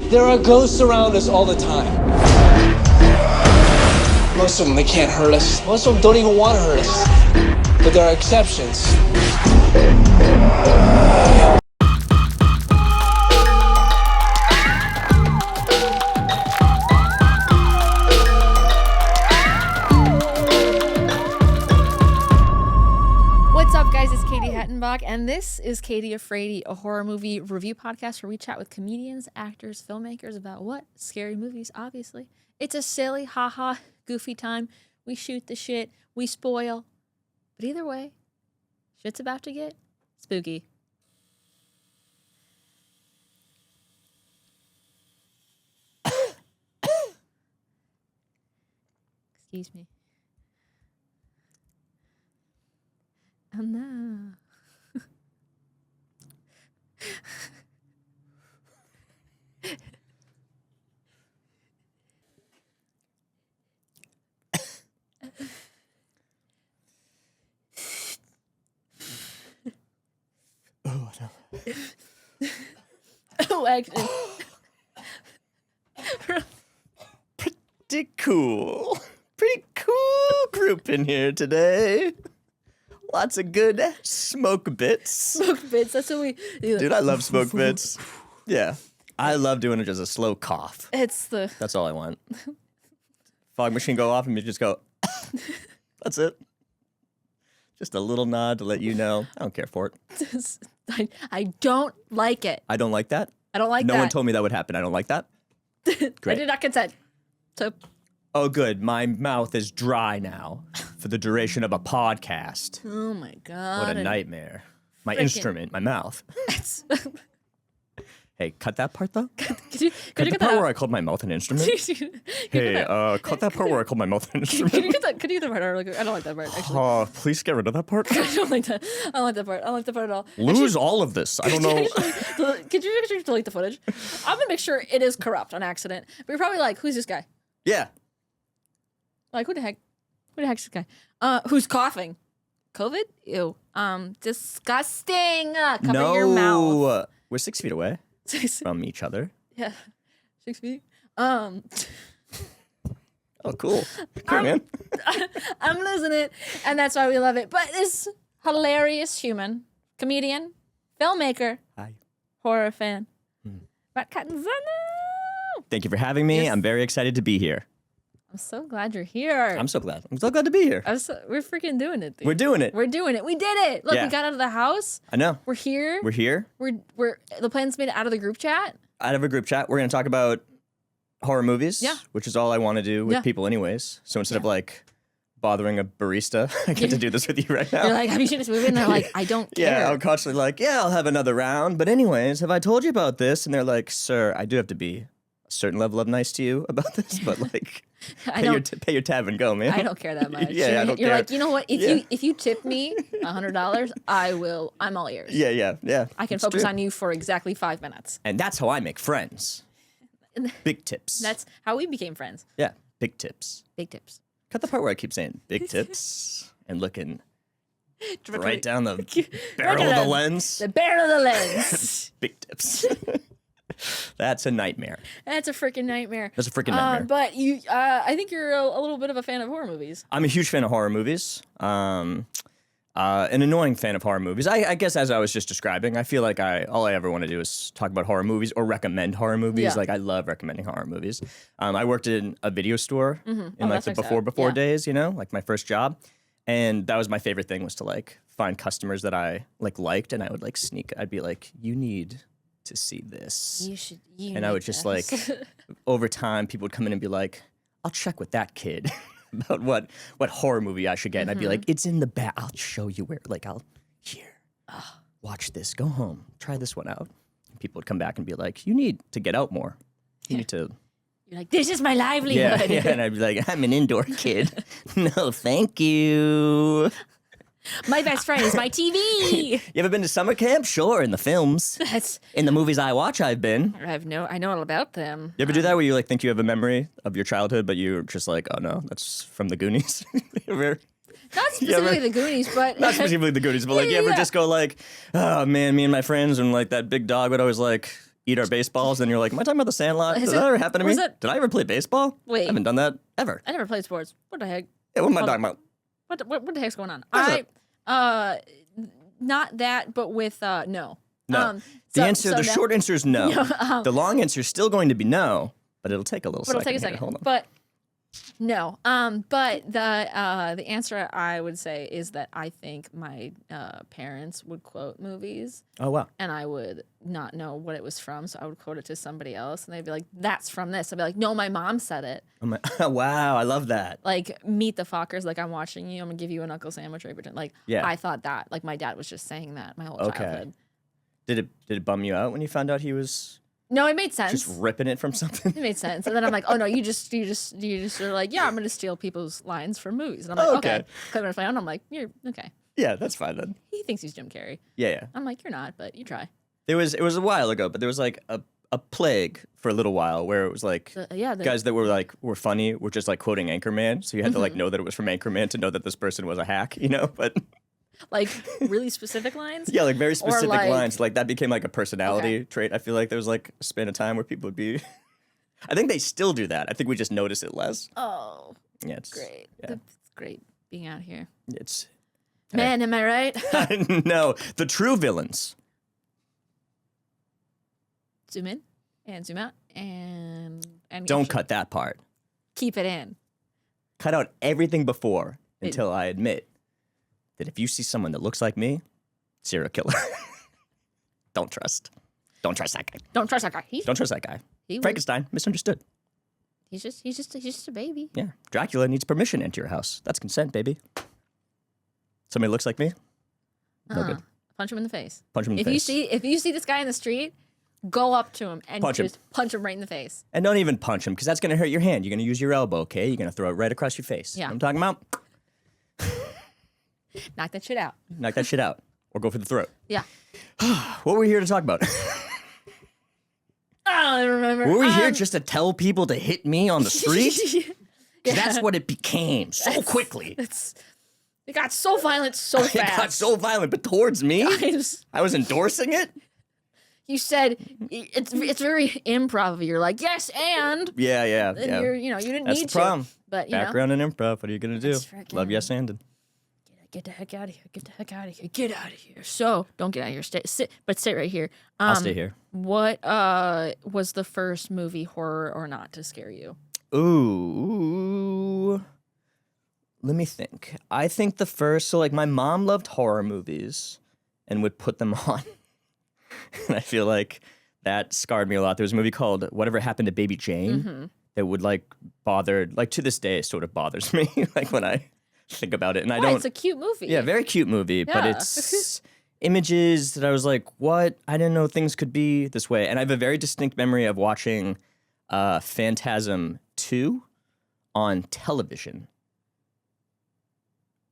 There are ghosts around us all the time. Most of them, they can't hurt us. Most of them don't even want to hurt us. But there are exceptions. What's up, guys? It's Katie Hettenbach, and this is Katie Afraidy, a horror movie review podcast where we chat with comedians, actors, filmmakers about what? Scary movies, obviously. It's a silly, haha, goofy time. We shoot the shit, we spoil. But either way, shit's about to get spooky. Excuse me. Oh no. Oh no. Oh, actually. Pretty cool. Pretty cool group in here today. Lots of good smoke bits. Smoke bits, that's what we do. Dude, I love smoke bits. Yeah. I love doing it just a slow cough. It's the... That's all I want. Fog machine go off and you just go, that's it. Just a little nod to let you know. I don't care for it. I don't like it. I don't like that. I don't like that. No one told me that would happen. I don't like that. I Great. did not consent. So... Oh, good. My mouth is dry now for the duration of a podcast. Oh my god. What a nightmare. My Frickin- instrument, my mouth. It's... Hey, cut that part though. Could Cut you the get part that where I called my mouth an instrument. Hey, cut that part where I called my mouth an Could you instrument. get that? Could you get that part out really quick? I don't like that part, actually. Oh, please get rid of that part. I don't like that. I don't like that part. I don't like that part at all. Lose all of this. I don't know. Could you actually delete the footage? I'm gonna make sure it is corrupt on accident. But you're probably like, who's this guy? Yeah. Like, who the heck? Who the heck's this guy? Who's coughing? COVID? Ew. Disgusting. Cover your mouth. No. We're 6 feet away from each other. Yeah. 6 feet. Oh, cool. Cool, man. I'm losing it, and that's why we love it. But this hilarious human, comedian, filmmaker, Hi. horror fan, Matt Catanzano. Thank you for having me. Yes. I'm very excited to be here. I'm so glad you're here. I'm so glad. I'm so glad to be here. We're freaking doing it, dude. We're doing it. We're doing it. We did it. Look, Yeah. we got out of the house. I know. We're here. We're here. We're the plan's made it out of the group chat. Out of a group chat. We're going to talk about horror movies, Yeah. which is all I want to do with Yeah. people anyways. So instead of like bothering a barista, I get to do this with you right now. You're like, have you seen this movie? And they're like, I don't care. Yeah, I'm constantly like, yeah, I'll have another round. But anyways, have I told you about this? And they're like, sir, I do have to be a certain level of nice to you about this, but like, pay your tab and go, man. I don't care that much. Yeah, I don't You're care. like, you know what? If you tip me $100, I'm all ears. Yeah. I can It's focus true. on you for exactly 5 minutes. And that's how I make friends. Big tips. That's how we became friends. Yeah, big tips. Big tips. Cut the part where I keep saying big tips and looking right Directly- down the barrel of the lens. The barrel of the lens. Big tips. That's a nightmare. That's a freaking nightmare. That's a freaking nightmare. But you, I think you're a little bit of a fan of horror movies. I'm a huge fan of horror movies. An annoying fan of horror movies. I guess as I was just describing, I feel like all I ever want to do is talk about horror movies or recommend horror movies. Yeah. Like I love recommending horror movies. I worked in a video store in like that's the nice. before Yeah. days, you know, like my first job. And that was my favorite thing was to like find customers that I liked and I would like sneak. I'd be like, you need to see this. You should. And I would just like, over time, people would come in and be like, I'll check with that kid about what horror movie I should get. And I'd be like, it's in the back. I'll show you where, like, watch this, go home, try this one out. And people would come back and be like, you need to get out more. You need to. You're like, this is my livelihood. Yeah. And I'd be like, I'm an indoor kid. No, thank you. My best friend is my TV. You ever been to summer camp? Sure, in the films. That's. In the movies I watch, I've been. I know all about them. You ever do that where you like think you have a memory of your childhood, but you're just like, oh no, that's from the Goonies? You ever- Not specifically ever- the Goonies, but Not specifically the Goonies, but like you ever Yeah. just go like, oh man, me and my friends and like that big dog would always like eat our baseballs, and you're like, am I talking about the Sandlot? Did that ever happen to me? Did I ever play baseball? Wait. I haven't done that ever. I never played sports. What the heck? Yeah, what am I talking about? What the heck's going on? Not that, but with no. No. The short answer is no. The long answer is still going to be no, but it'll take a little second. It'll take a second. Hold on. But no. But the answer I would say is that I think my parents would quote movies. Oh, wow. And I would not know what it was from, so I would quote it to somebody else, and they'd be like, "That's from this." I'd be like, "No, my mom said it." Wow, I love that. Like, Meet the Fockers, like, I'm watching you, I'm gonna give you a knuckle sandwich, right? Pretend. Like, I thought that. Like, my dad was just saying that my whole childhood. Did it bum you out when you found out he was? No, it made sense. Just ripping it from something. It made sense. And then I'm like, oh no, you just are like, yeah, I'm gonna steal people's lines from movies. And I'm like, okay. Click on my phone. I'm like, you're okay. Yeah, that's fine then. He thinks he's Jim Carrey. Yeah. I'm like, you're not, but you try. It was a while ago, but there was like a plague for a little while where it was like guys that were funny were just like quoting Anchorman, so you had to like know that it was from Anchorman to know that this person was a hack, you know, but. Like really specific lines? Yeah, like very specific lines. Like that became like a personality trait. I feel like there was like a span of time where people would be. I think they still do that. I think we just notice it less. Oh. Yeah, it's great. Yeah. It's great being out here. It's. Man, am I right? No, the true villains. Zoom in and zoom out and don't cut that part. Keep it in. Cut out everything before until I admit that if you see someone that looks like me, serial killer. Don't trust. Don't trust that guy. Don't trust that guy. Don't trust that guy. Frankenstein, misunderstood. He's just a baby. Yeah. Dracula needs permission to enter your house. That's consent, baby. Somebody looks like me? No good. Punch him in the face. Punch him in the face. If you see this guy in the street, go up to him and punch him right in the face. And don't even punch him, because that's going to hurt your hand. You're going to use your elbow, okay? You're going to throw it right across your face. Yeah. You know what I'm talking about? Knock that shit out. Knock that shit out. Or go for the throat. Yeah. What were we here to talk about? I don't remember. Were we here just to tell people to hit me on the street? Yeah. That's what it became so quickly. It got so violent so fast. It got so violent, but towards me? I was endorsing it? You said it's very improv. You're like, yes, and yeah. You're, you didn't That's need the problem. to. But background in improv. What are you gonna do? Love yes and. Get the heck out of here. Get the heck out of here. Get out of here. So don't get out of here. Stay right here. I'll stay here. What was the first movie, horror or not, to scare you? Ooh. Let me think. I think the first, so like my mom loved horror movies and would put them on. And I feel like that scarred me a lot. There was a movie called Whatever Happened to Baby Jane that would like to this day, it sort of bothers me. Like when I think about it. And I don't. It's a cute movie. Yeah, very cute movie, but it's images that I was like, what? I didn't know things could be this way. And I have a very distinct memory of watching Phantasm 2 on television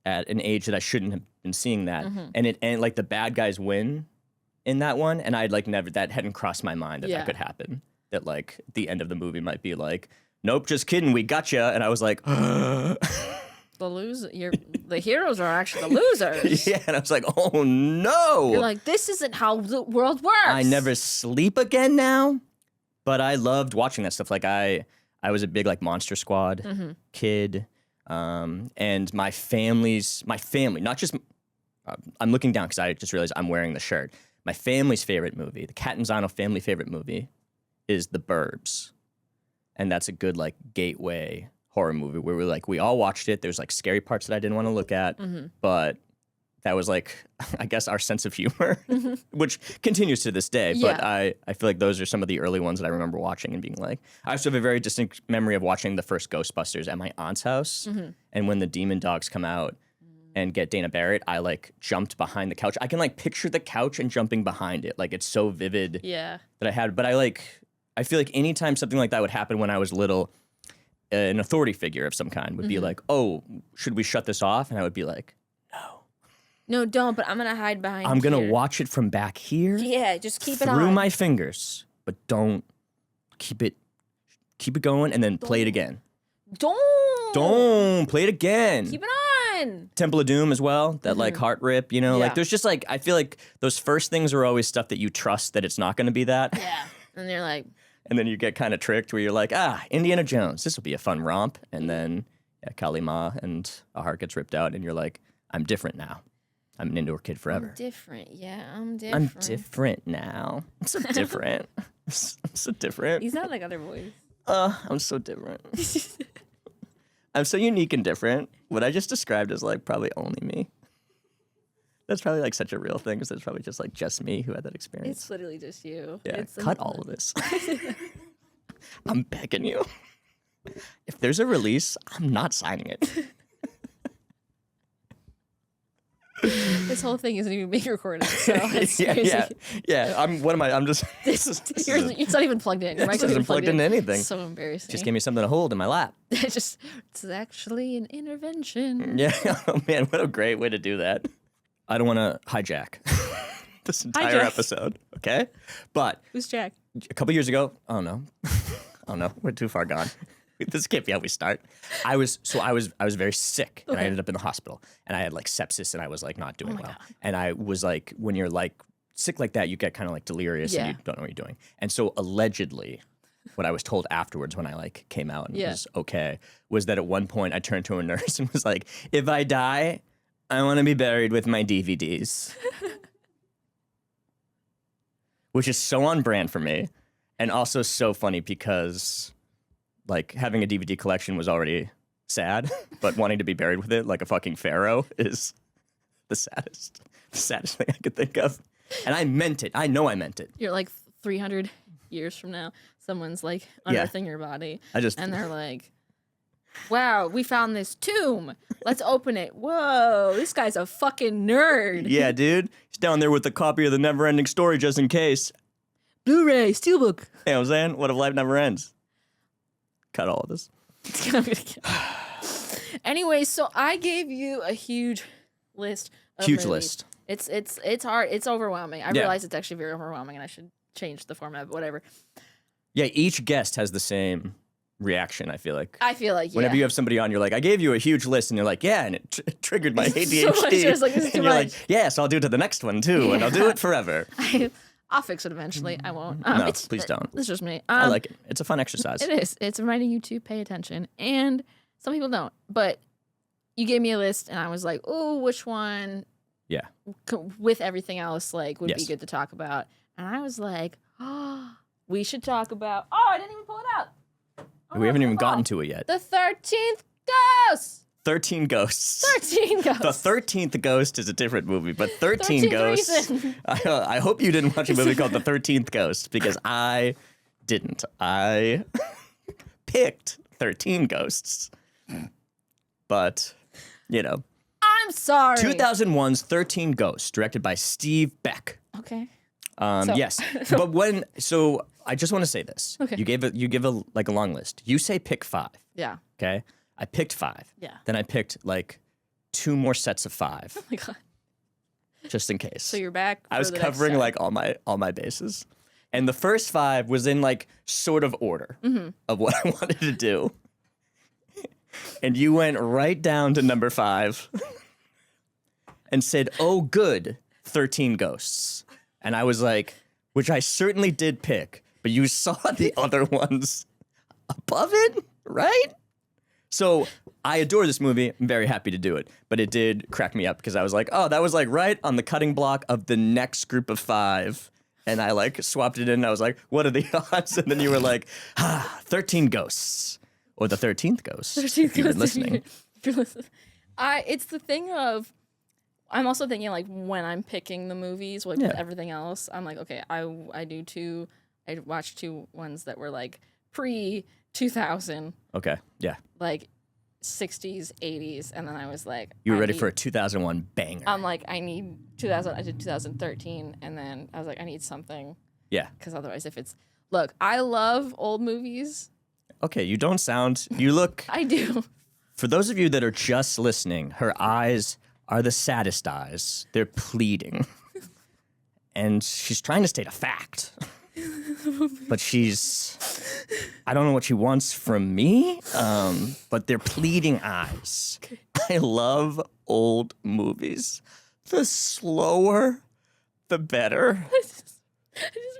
at an age that I shouldn't have been seeing that. And like the bad guys win in that one, and I'd like never, that hadn't crossed my mind that could happen. That like the end of the movie might be like, nope, just kidding, we gotcha. And I was like, the heroes are actually the losers. Yeah, and I was like, oh no. You're like, this isn't how the world works. I never sleep again now. But I loved watching that stuff. Like I was a big like Monster Squad kid. And my family, not just, I'm looking down because I just realized I'm wearing the shirt. My family's favorite movie, the Catanzano family favorite movie, is The Burbs. And that's a good like gateway horror movie where we all watched it. There's like scary parts that I didn't want to look at, but that was like, I guess, our sense of humor, which continues to this day. But I feel like those are some of the early ones that I remember watching and being like, I also have a very distinct memory of watching the first Ghostbusters at my aunt's house. And when the demon dogs come out and get Dana Barrett, I like jumped behind the couch. I can like picture the couch and jumping behind it. Like it's so vivid that I had, but I feel like anytime something like that would happen when I was little, an authority figure of some kind would be like, oh, should we shut this off? And I would be like, no, don't, but I'm going to hide behind I'm going to watch it from back here. Yeah, just keep it on. Through my fingers, but don't keep it going and then play it again. Don't play it again. Keep it on. Temple of Doom as well, that like heart rip, like there's just like, I feel like those first things are always stuff that you trust that it's not going to be that. Yeah. And they're like, and then you get kind of tricked where you're like, Indiana Jones, this will be a fun romp. And then Kali Ma and a heart gets ripped out, and you're like, I'm different now. I'm an indoor kid forever. I'm different. Yeah, I'm different. I'm different now. I'm so different. I'm so different. He's not like other boys. I'm so different. I'm so unique and different. What I just described is like probably only me. That's probably like such a real thing, because it's probably just me who had that experience. It's literally just you. Yeah, It's cut all of this. I'm begging you. If there's a release, I'm not signing it. This whole thing isn't even being recorded, so it's crazy. Yeah. I'm just. It's not even plugged in. Your This mic's not even isn't plugged into anything. So embarrassing. Just give me something to hold in my lap. It's actually an intervention. Yeah. Oh man, what a great way to do that. I don't want to hijack this entire episode. Okay, but Who's Jack? a couple years ago. Oh no, we're too far gone. This can't be how we start. I was very sick, and I ended up in the hospital, and I had like sepsis, and I was like not doing well. God. And I was like, when you're like sick like that, you get kind of like delirious and you don't know what you're doing. And so allegedly, what I was told afterwards when I like came out and was okay, was that at one point I turned to a nurse and was like, if I die, I want to be buried with my DVDs. Which is so on brand for me, and also so funny because like having a DVD collection was already sad, but wanting to be buried with it like a fucking pharaoh is the saddest thing I could think of. And I meant it. I know I meant it. You're like 300 years from now, someone's like unearthing your body. And they're like, wow, we found this tomb. Let's open it. Whoa, this guy's a fucking nerd. Yeah, dude. He's down there with a copy of the Never-Ending Story just in case. Blu-ray, Steelbook. You know what I'm saying? What if life never ends? Cut all of this. Anyway, so I gave you a huge list of movies. List. It's hard. It's overwhelming. I realize it's actually very overwhelming, and I should change the format, but whatever. Yeah, each guest has the same reaction, I feel like. Whenever you have somebody on, you're like, I gave you a huge list, and you're like, yeah, and it triggered my ADHD. So much. I was like, this is too and you're much. like, yes, I'll do it to the next one too, and I'll do it forever. I'll fix it eventually. I won't. No, please don't. It's just me. I like it. It's a fun exercise. It is. It's reminding you to pay attention. And some people don't. But you gave me a list, and I was like, oh, which one with everything else like would be good to talk about? And I was like, oh, we should talk about... Oh, I didn't even pull it out. We haven't even gotten to it yet. The 13th Ghost! 13 Ghosts. 13 Ghosts. The 13th Ghost is a different movie, but 13 Ghosts... I hope you didn't watch a movie called The 13th Ghost, because I didn't. I picked 13 Ghosts. But, you know. I'm sorry. 2001's 13 Ghosts, directed by Steve Beck. Okay. Yes, but so I just want to say this. Okay. You give a long list. You say pick 5. Yeah. Okay. I picked 5. Yeah. Then I picked like 2 more sets of 5. Oh my God. Just in case. So you're back. I was covering like all my bases, and the first 5 was in like sort of order of what I wanted to do, and you went right down to number 5 and said, "Oh, good, 13 Ghosts." And I was like, which I certainly did pick, but you saw the other ones above it, right? So I adore this movie. I'm very happy to do it, but it did crack me up because I was like, oh, that was like right on the cutting block of the next group of 5. And I like swapped it in. And I was like, what are the odds? And then you were like, 13 Ghosts, or the 13th Ghost. 13th if you've been listening. If you're listening. It's the thing of, I'm also thinking like when I'm picking the movies, like with everything else, I'm like, okay, I watched 2 ones that were like pre-2000. Okay, yeah. Like 60s, 80s, and then I was like, you were ready for a 2001 banger. I'm like, I need 2000. I did 2013, and then I was like, I need something. Yeah. Because otherwise, look, I love old movies. Okay, you don't sound. You look. I do. For those of you that are just listening, her eyes are the saddest eyes. They're pleading. And she's trying to state a fact. But I don't know what she wants from me, but they're pleading eyes. Okay. I love old movies. The slower, the better. I just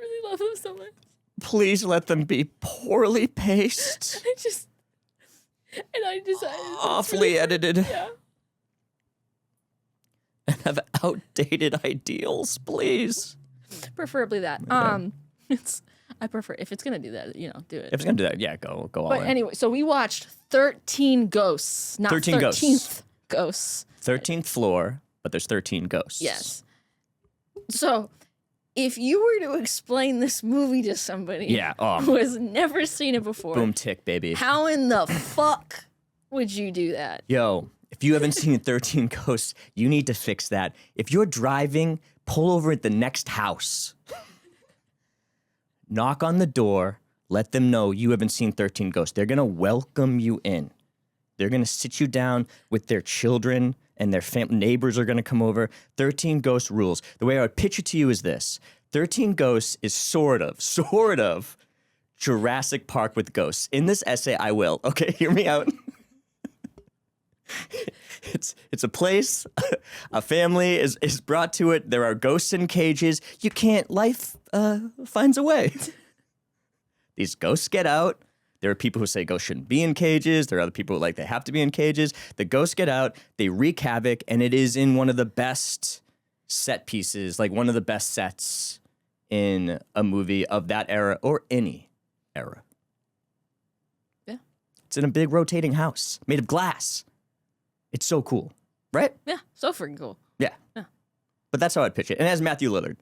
really love them so much. Please let them be poorly paced, I decided awfully edited, yeah. and have outdated ideals, please. Preferably that. I prefer if it's gonna do that, do it. If it's gonna do that, yeah, go all But in. anyway, so we watched 13 Ghosts, not 13 13th Ghosts. Ghosts. 13th floor, but there's 13 ghosts. Yes. So, if you were to explain this movie to somebody who has never seen it before, Boom tick, baby. how in the fuck would you do that? Yo, if you haven't seen 13 Ghosts, you need to fix that. If you're driving, pull over at the next house. Knock on the door, let them know you haven't seen 13 Ghosts. They're going to welcome you in. They're going to sit you down with their children, and their neighbors are going to come over. 13 Ghosts rules. The way I would pitch it to you is this. 13 Ghosts is sort of Jurassic Park with ghosts. In this essay, I will. Okay, hear me out. It's a place, a family is brought to it. There are ghosts in cages. You can't, life finds a way. These ghosts get out. There are people who say ghosts shouldn't be in cages. There are other people who they have to be in cages. The ghosts get out, they wreak havoc, and it is in one of the best set pieces, one of the best sets in a movie of that era or any era. Yeah. It's in a big rotating house made of glass. It's so cool, right? Yeah, so freaking cool. Yeah. But that's how I'd pitch it. And it has Matthew Lillard.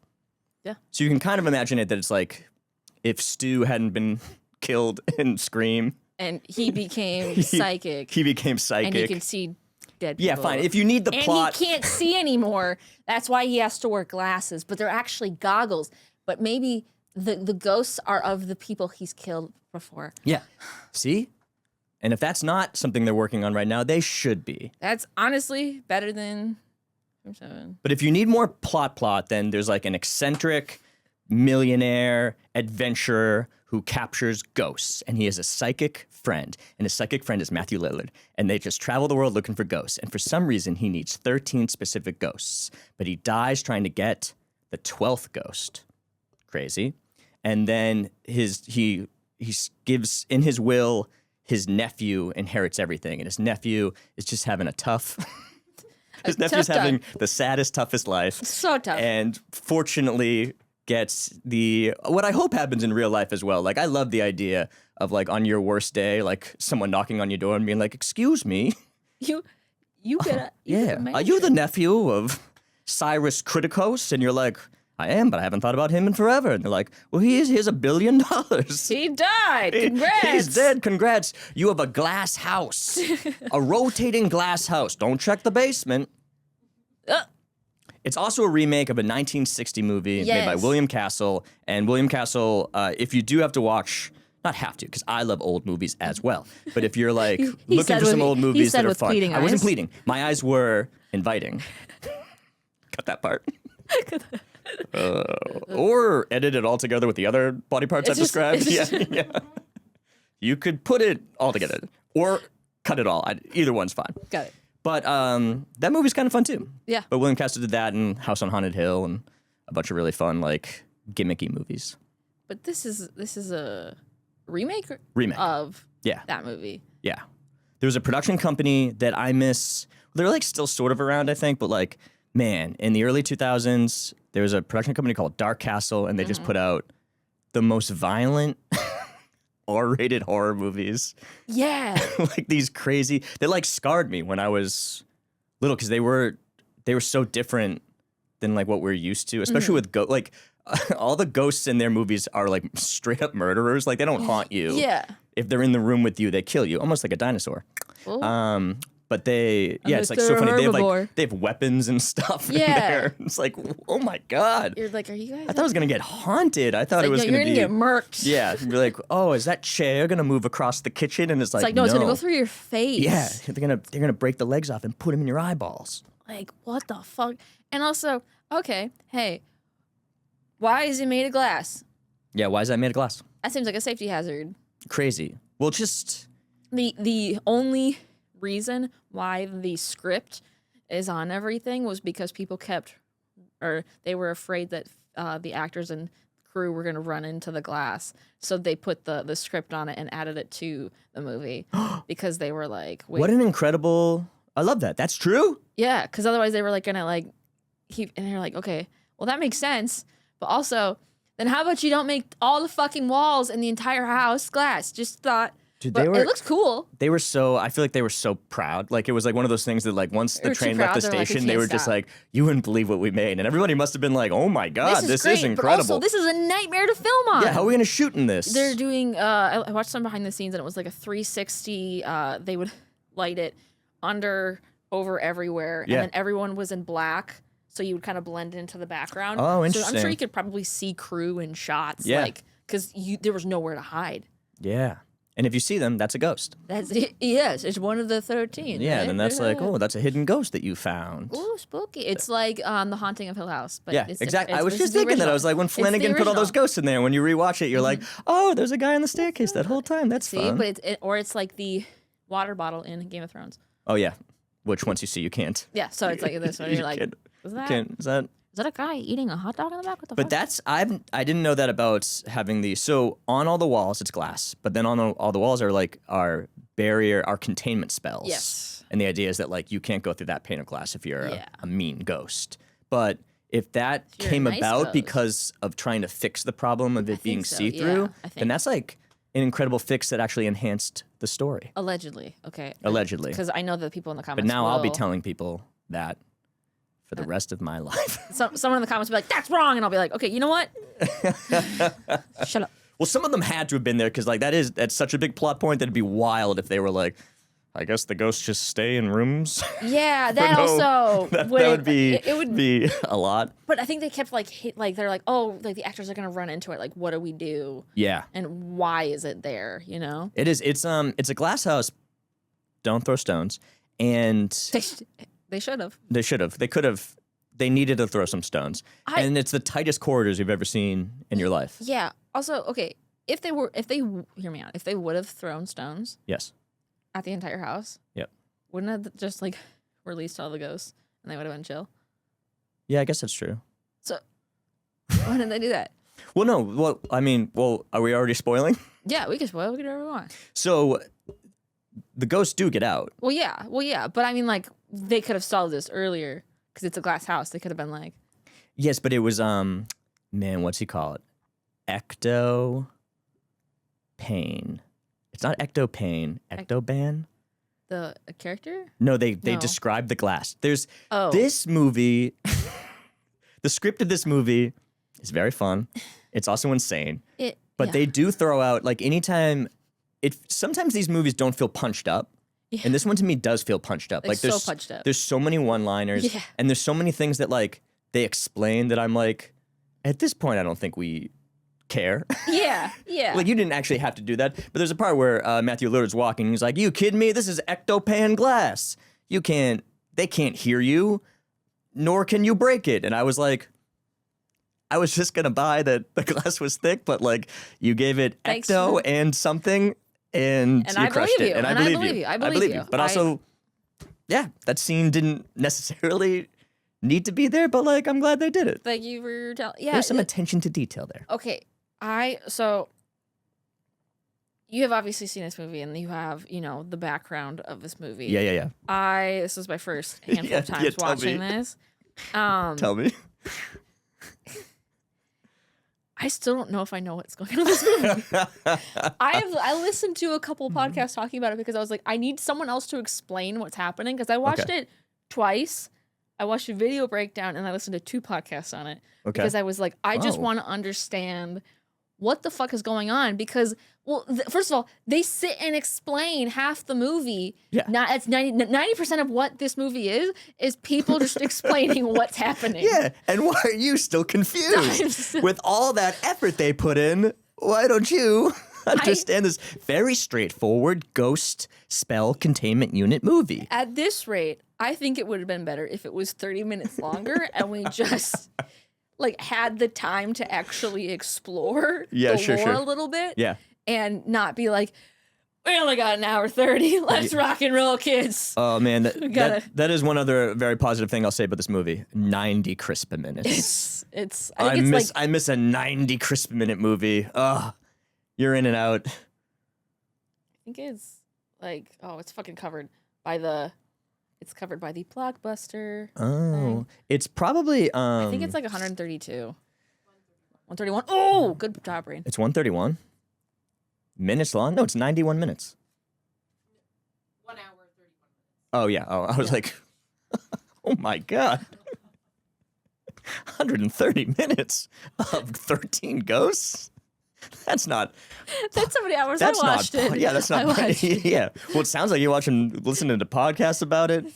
Yeah. So you can kind of imagine it that it's like if Stu hadn't been killed in Scream. And he became psychic. He became psychic. And he can see dead people. Yeah, fine. If you need the plot. And he can't see anymore. That's why he has to wear glasses. But they're actually goggles. But maybe the ghosts are of the people he's killed before. Yeah. See? And if that's not something they're working on right now, they should be. That's honestly better than Scream 7. But if you need more plot, then there's an eccentric millionaire adventurer who captures ghosts, and he has a psychic friend, and his psychic friend is Matthew Lillard, and they just travel the world looking for ghosts, and for some reason he needs 13 specific ghosts, but he dies trying to get the 12th ghost. Crazy. And then he gives, in his will, his nephew inherits everything, and his nephew is just having a tough... his nephew's having the saddest, toughest life. So tough. And fortunately gets what I hope happens in real life as well. I love the idea of on your worst day, someone knocking on your door and being like, "Excuse me." You get Are you the nephew of Cyrus Criticos? And you're like, "I am, but I haven't thought about him in forever." And they're like, "Well, here's $1 billion. He died. Congrats. He's dead. Congrats. You have a glass house, a rotating glass house. Don't check the basement." It's also a remake of a 1960 movie made by William Castle. And William Castle, if you do have to watch, not have to, because I love old movies as well. But if you're looking for some old movies that are fun. I wasn't pleading. My eyes were inviting. Cut that part. Or edit it all together with the other body parts I've described. Yeah. You could put it all together. Or cut it all. Either one's fine. Got it. But that movie's kind of fun too. Yeah. But William Castle did that and House on Haunted Hill and a bunch of really fun gimmicky movies. But this is a remake of that movie. Yeah. There was a production company that I miss. They're still sort of around, I think, but man, in the early 2000s, there was a production company called Dark Castle, and they just put out the most violent R-rated horror movies. Yeah. These crazy, they scarred me when I was little because they were so different than what we're used to, especially with all the ghosts in their movies are straight up murderers. They don't haunt you. Yeah. If they're in the room with you, they kill you, almost like a dinosaur. Oh. But it's so funny. They have weapons and stuff in there. It's oh my God. You're are you guys? I thought I was gonna get haunted. I thought it was you're gonna get murked. Yeah, you'd be oh, is that chair gonna move across the kitchen? And it's no, it's gonna go through your face. Yeah, they're gonna break the legs off and put them in your eyeballs. What the fuck? And also, okay, hey, why is it made of glass? Yeah, why is that made of glass? That seems like a safety hazard. Crazy. Well, just the only reason why the script is on everything was because people they were afraid that the actors and crew were gonna run into the glass, so they put the script on it and added it to the movie because they were like, wait, What an incredible! I love that. That's true. yeah, because otherwise they were like gonna like keep, and they're like, okay, well that makes sense, but also then how about you don't make all the fucking walls in the entire house glass? Just thought. Dude, But it looks cool. They were so. I feel like they were so proud. Like it was like one of those things that like once the train left the station, they were just like, "You wouldn't believe what we made," and everybody must have been like, "Oh my god, this is incredible!" But also, this is a nightmare to film on. Yeah, how are we gonna shoot in this? They're doing. I watched some behind the scenes, and it was like a 360. They would light it under, over, everywhere, and then everyone was in black, so you would kind of blend into the background. Oh, So interesting. I'm sure you could probably see crew in shots, Yeah. like because there was nowhere to hide. Yeah, and if you see them, that's a ghost. That's it. Yes, it's one of the 13. Yeah, right? then that's like, oh, that's a hidden ghost that you found. Ooh, spooky. It's like The Haunting of Hill House. But Yeah, it's exactly. it's- I was this just is the thinking that. I original. was like, when It's the Flanagan put all those original. ghosts in there, when you rewatch it, you're like, oh, there's a guy on the staircase that whole time. That's See, fun. but it's like the water bottle in Game of Thrones. Oh yeah, which once you see, you can't. Yeah, so it's like this one. You're like, can't- is that Is that? is that a guy eating a hot dog in the back? What the But fuck? that's I didn't know that about having these. So on all the walls, it's glass, but then on all the walls are like our barrier, our containment spells. Yes. And the idea is that like you can't go through that pane of glass if you're Yeah. a mean ghost. But if that you're a came nice about ghost. because of trying to fix the problem of it being so, see through, yeah, I think. then that's like an incredible fix that actually enhanced the story. Allegedly. Okay. Allegedly. Because I know that people in the But comments now I'll be will- telling people that for the rest of my life. Someone in the comments will be like, that's wrong. And I'll be like, okay, you know what? Shut up. Well, some of them had to have been there because like that's such a big plot point that it'd be wild if they were like, I guess the ghosts just stay in rooms. Yeah, that No, also that would be it would be a lot. But I think they kept like they're like, oh, like the actors are gonna run into it. Like, what do we do? Yeah, And why is it there? You know? it is. It's a glass house. Don't throw stones. And They should have. they should have. They could have. They needed to throw some stones. I- And it's the tightest corridors you've ever seen in your life. Yeah. Also, okay, if they hear me out, if they would have thrown stones Yes. at the entire house, Yep. wouldn't it just like released all the ghosts and they would have been chill? Yeah, I guess that's true. So why didn't they do that? Well, no. Well, I mean, are we already spoiling? Yeah, we can spoil. We can do whatever we want. So the ghosts do get out. Well, yeah. But I mean, like, they could have solved this earlier because it's a glass house. They could have been like, Yes, but it was man, what's he call it? Ecto pain. It's not ecto pain. Ectoban? a character? No, they No. describe the glass. There's Oh. this movie. The script of this movie is very fun. It's also insane. But Yeah. they do throw out like anytime sometimes these movies don't feel punched up. Yeah. And this one to me does feel punched up. Like, there's so punched up. There's so many one-liners Yeah. and there's so many things that like they explain that I'm like, at this point I don't think we care. Yeah. Like you didn't actually have to do that. But there's a part where Matthew Lillard's walking and he's like, you kidding me? This is ectopan glass. They can't hear you, nor can you break it. And I was like, I was just gonna buy that the glass was thick, but like you gave it Thanks ecto for- and something and you I crushed believe it. you. And I And I believe believe you. you. I believe you. But also, yeah, that scene didn't necessarily need to be there, but like I'm glad they did it. Thank you for telling. Yeah. There's some attention to detail there. Okay. So you have obviously seen this movie and you have, the background of this movie. Yeah. This was my first handful Yeah, of times yeah, tell watching me. this. Tell me. I still don't know if I know what's going on in this movie. I listened to a couple podcasts talking about it because I was like, I need someone else to explain what's happening because I watched it twice. I watched a video breakdown and I listened to 2 podcasts on it because I was like, I just Oh. want to understand what the fuck is going on because, well, first of all, they sit and explain half the movie. Yeah. It's 90% of what this movie is people just explaining what's happening. Yeah, and why are you still confused? With all that effort they put in, why don't you understand this very straightforward ghost spell containment unit movie? At this rate, I think it would have been better if it was 30 minutes longer and we just like had the time to actually explore the lore a little bit. Yeah. And not be like, We only got an hour 30. Let's rock and roll, kids. Oh man, gotta- that is one other very positive thing I'll say about this movie. 90 crisp minutes. It's I miss a 90 crisp minute movie. Ugh, you're in and out. I think it's like, it's fucking covered by the Blockbuster. Oh, thing. it's probably I think it's like 132. 131. Oh, good job, Brain. It's 131 minutes long. No, it's 91 minutes. 1 hour 31 minutes. Oh yeah. Oh, I was like, oh my god. 130 minutes of 13 ghosts. That's not. That's how many hours That's I watched not. it. Yeah, that's not. I watched it. Yeah. Well, it sounds like you're listening to podcasts about it.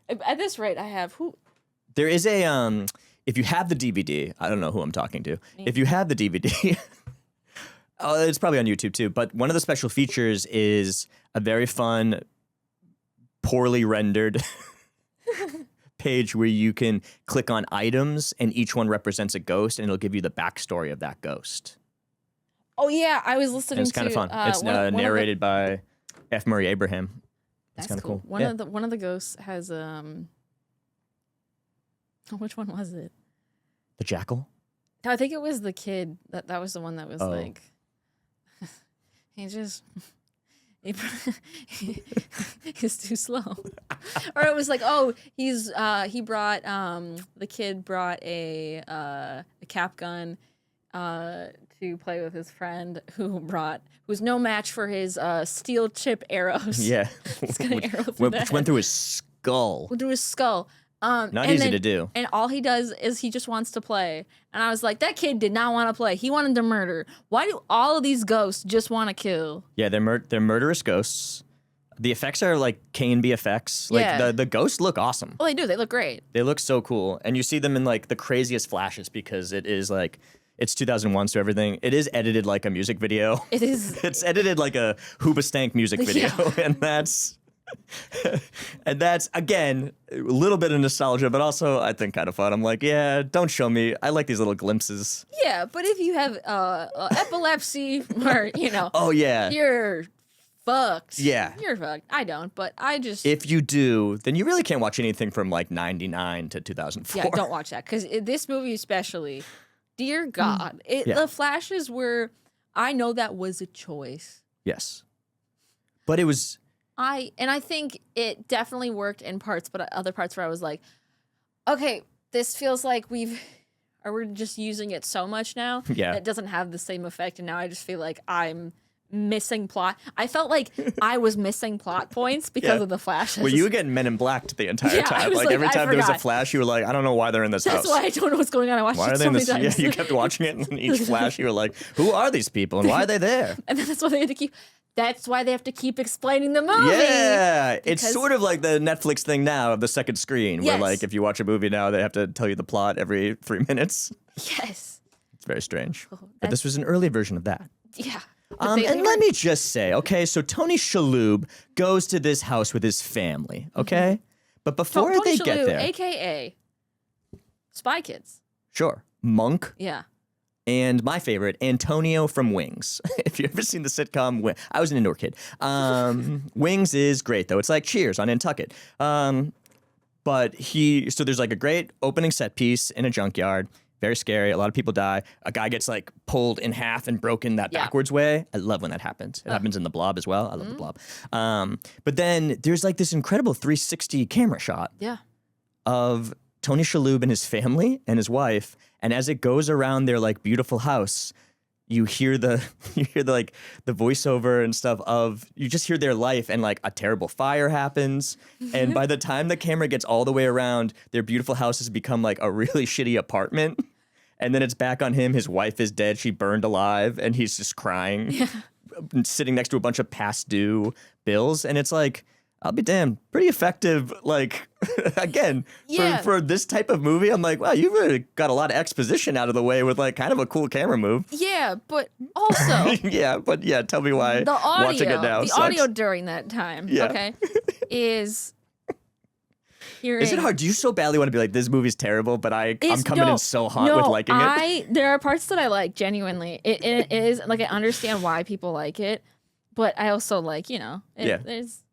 At this rate, I have who? There is a if you have the DVD, I don't know who I'm talking to. If you have the DVD, it's probably on YouTube too. But one of the special features is a very fun, poorly rendered page where you can click on items and each one represents a ghost, and it'll give you the backstory of that ghost. Oh yeah, I was listening. And it's kind of fun. It's narrated by F. Murray Abraham. It's kind of cool. One of the ghosts has which one was it? The jackal. No, I think it was the kid. That was the one that was like. He's too slow. Or it was like, the kid brought a cap gun to play with his friend who's no match for his steel chip arrows. Yeah. Which went through his skull. Went through his skull. Not easy to do. And all he does is he just wants to play. And I was like, that kid did not want to play. He wanted to murder. Why do all of these ghosts just want to kill? Yeah, they're murderous ghosts. The effects are like K&B effects. Like the ghosts look awesome. Well, they do. They look great. They look so cool. And you see them in like the craziest flashes because it is like, it's 2001, so everything, it is edited like a music video. It is. It's edited like a Hoobastank music video. Yeah. And that's, again, a little bit of nostalgia, but also I think kind of fun. I'm like, yeah, don't show me. I like these little glimpses. Yeah, but if you have epilepsy or, oh, yeah. You're fucked. Yeah. You're fucked. I don't, but I just... If you do, then you really can't watch anything from like 99 to 2004. Yeah, don't watch that. Because this movie especially, dear God, the flashes were... I know that was a choice. Yes. But it was... I think it definitely worked in parts, but other parts where I was like, okay, this feels like we're just using it so much now that it doesn't have the same effect, and now I just feel like I'm missing plot. I felt like I was missing plot points because of the flashes. Well, you were getting Men in Black the entire time. Like every time there was a flash, you were like, I don't know why they're in this house. That's why I don't know what's going on. I watched it so many times. Yeah, you kept watching it, and in each flash, you were like, who are these people, and why are they there? And then that's why they had to keep... That's why they have to keep explaining the movie. Yeah, it's sort of like the Netflix thing now of the second screen, where like if you watch a movie now, they have to tell you the plot every 3 minutes. Yes. It's very strange. But this was an early version of that. Yeah. And let me just say, okay, so Tony Shalhoub goes to this house with his family, okay? But before Tony they Shalhoub, get there... a.k.a. Spy Kids. Sure. Monk. Yeah. And my favorite, Antonio from Wings. If you've ever seen the sitcom, I was an indoor kid. Wings is great, though. It's like Cheers on Nantucket. But so there's like a great opening set piece in a junkyard. Very scary. A lot of people die. A guy gets like pulled in half and broken that backwards way. I love when that happens. It happens in The Blob as well. I love The Blob. But then there's like this incredible 360 camera shot of Tony Shalhoub and his family and his wife. And as it goes around their like beautiful house, you hear the voiceover and stuff you just hear their life, and like a terrible fire happens. And by the time the camera gets all the way around, their beautiful house has become like a really shitty apartment. And then it's back on him. His wife is dead. She burned alive, and he's just crying, sitting next to a bunch of past due bills. And it's like, I'll be damned, pretty effective. Like, again, for this type of movie, I'm like, wow, you really got a lot of exposition out of the way with like kind of a cool camera move. Yeah, but also... tell me why watching it now sucks. Audio during that time, okay, is... Is it hard? Do you so badly want to be like, this movie's terrible, but I'm coming in so hot with liking it? There are parts that I like, genuinely. It is, like, I understand why people like it, But I also like, it's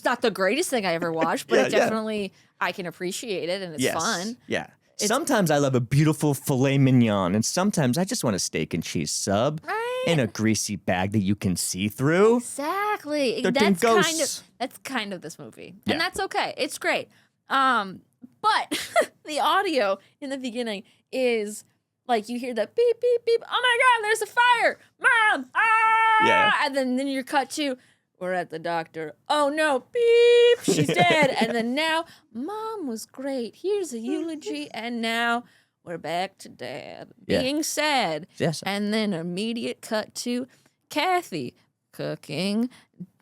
not the greatest thing I ever watched, but it definitely, I can appreciate it and it's fun. Yeah. Sometimes I love a beautiful filet mignon, and sometimes I just want a steak and cheese sub in a greasy bag that you can see through. Exactly. 13 Ghosts. That's kind of this movie. And that's okay. It's great. But the audio in the beginning is like you hear the beep, beep, beep. Oh my God, there's a fire. Mom, ah! Yeah. And then you're cut to, we're at the doctor. Oh no, beep, she's dead. And then now, Mom was great. Here's a eulogy. And now we're back to Dad being sad. Yes. And then immediate cut to Kathy cooking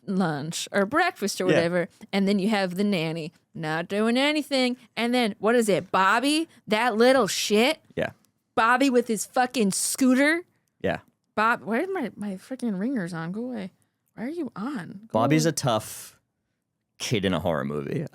lunch or breakfast or whatever. And then you have the nanny not doing anything. And then, what is it, Bobby? That little shit? Yeah. Bobby with his fucking scooter? Yeah. Bob, where's my freaking ringers on? Go away. Why are you on? Go Bobby's away. a tough kid in a horror movie.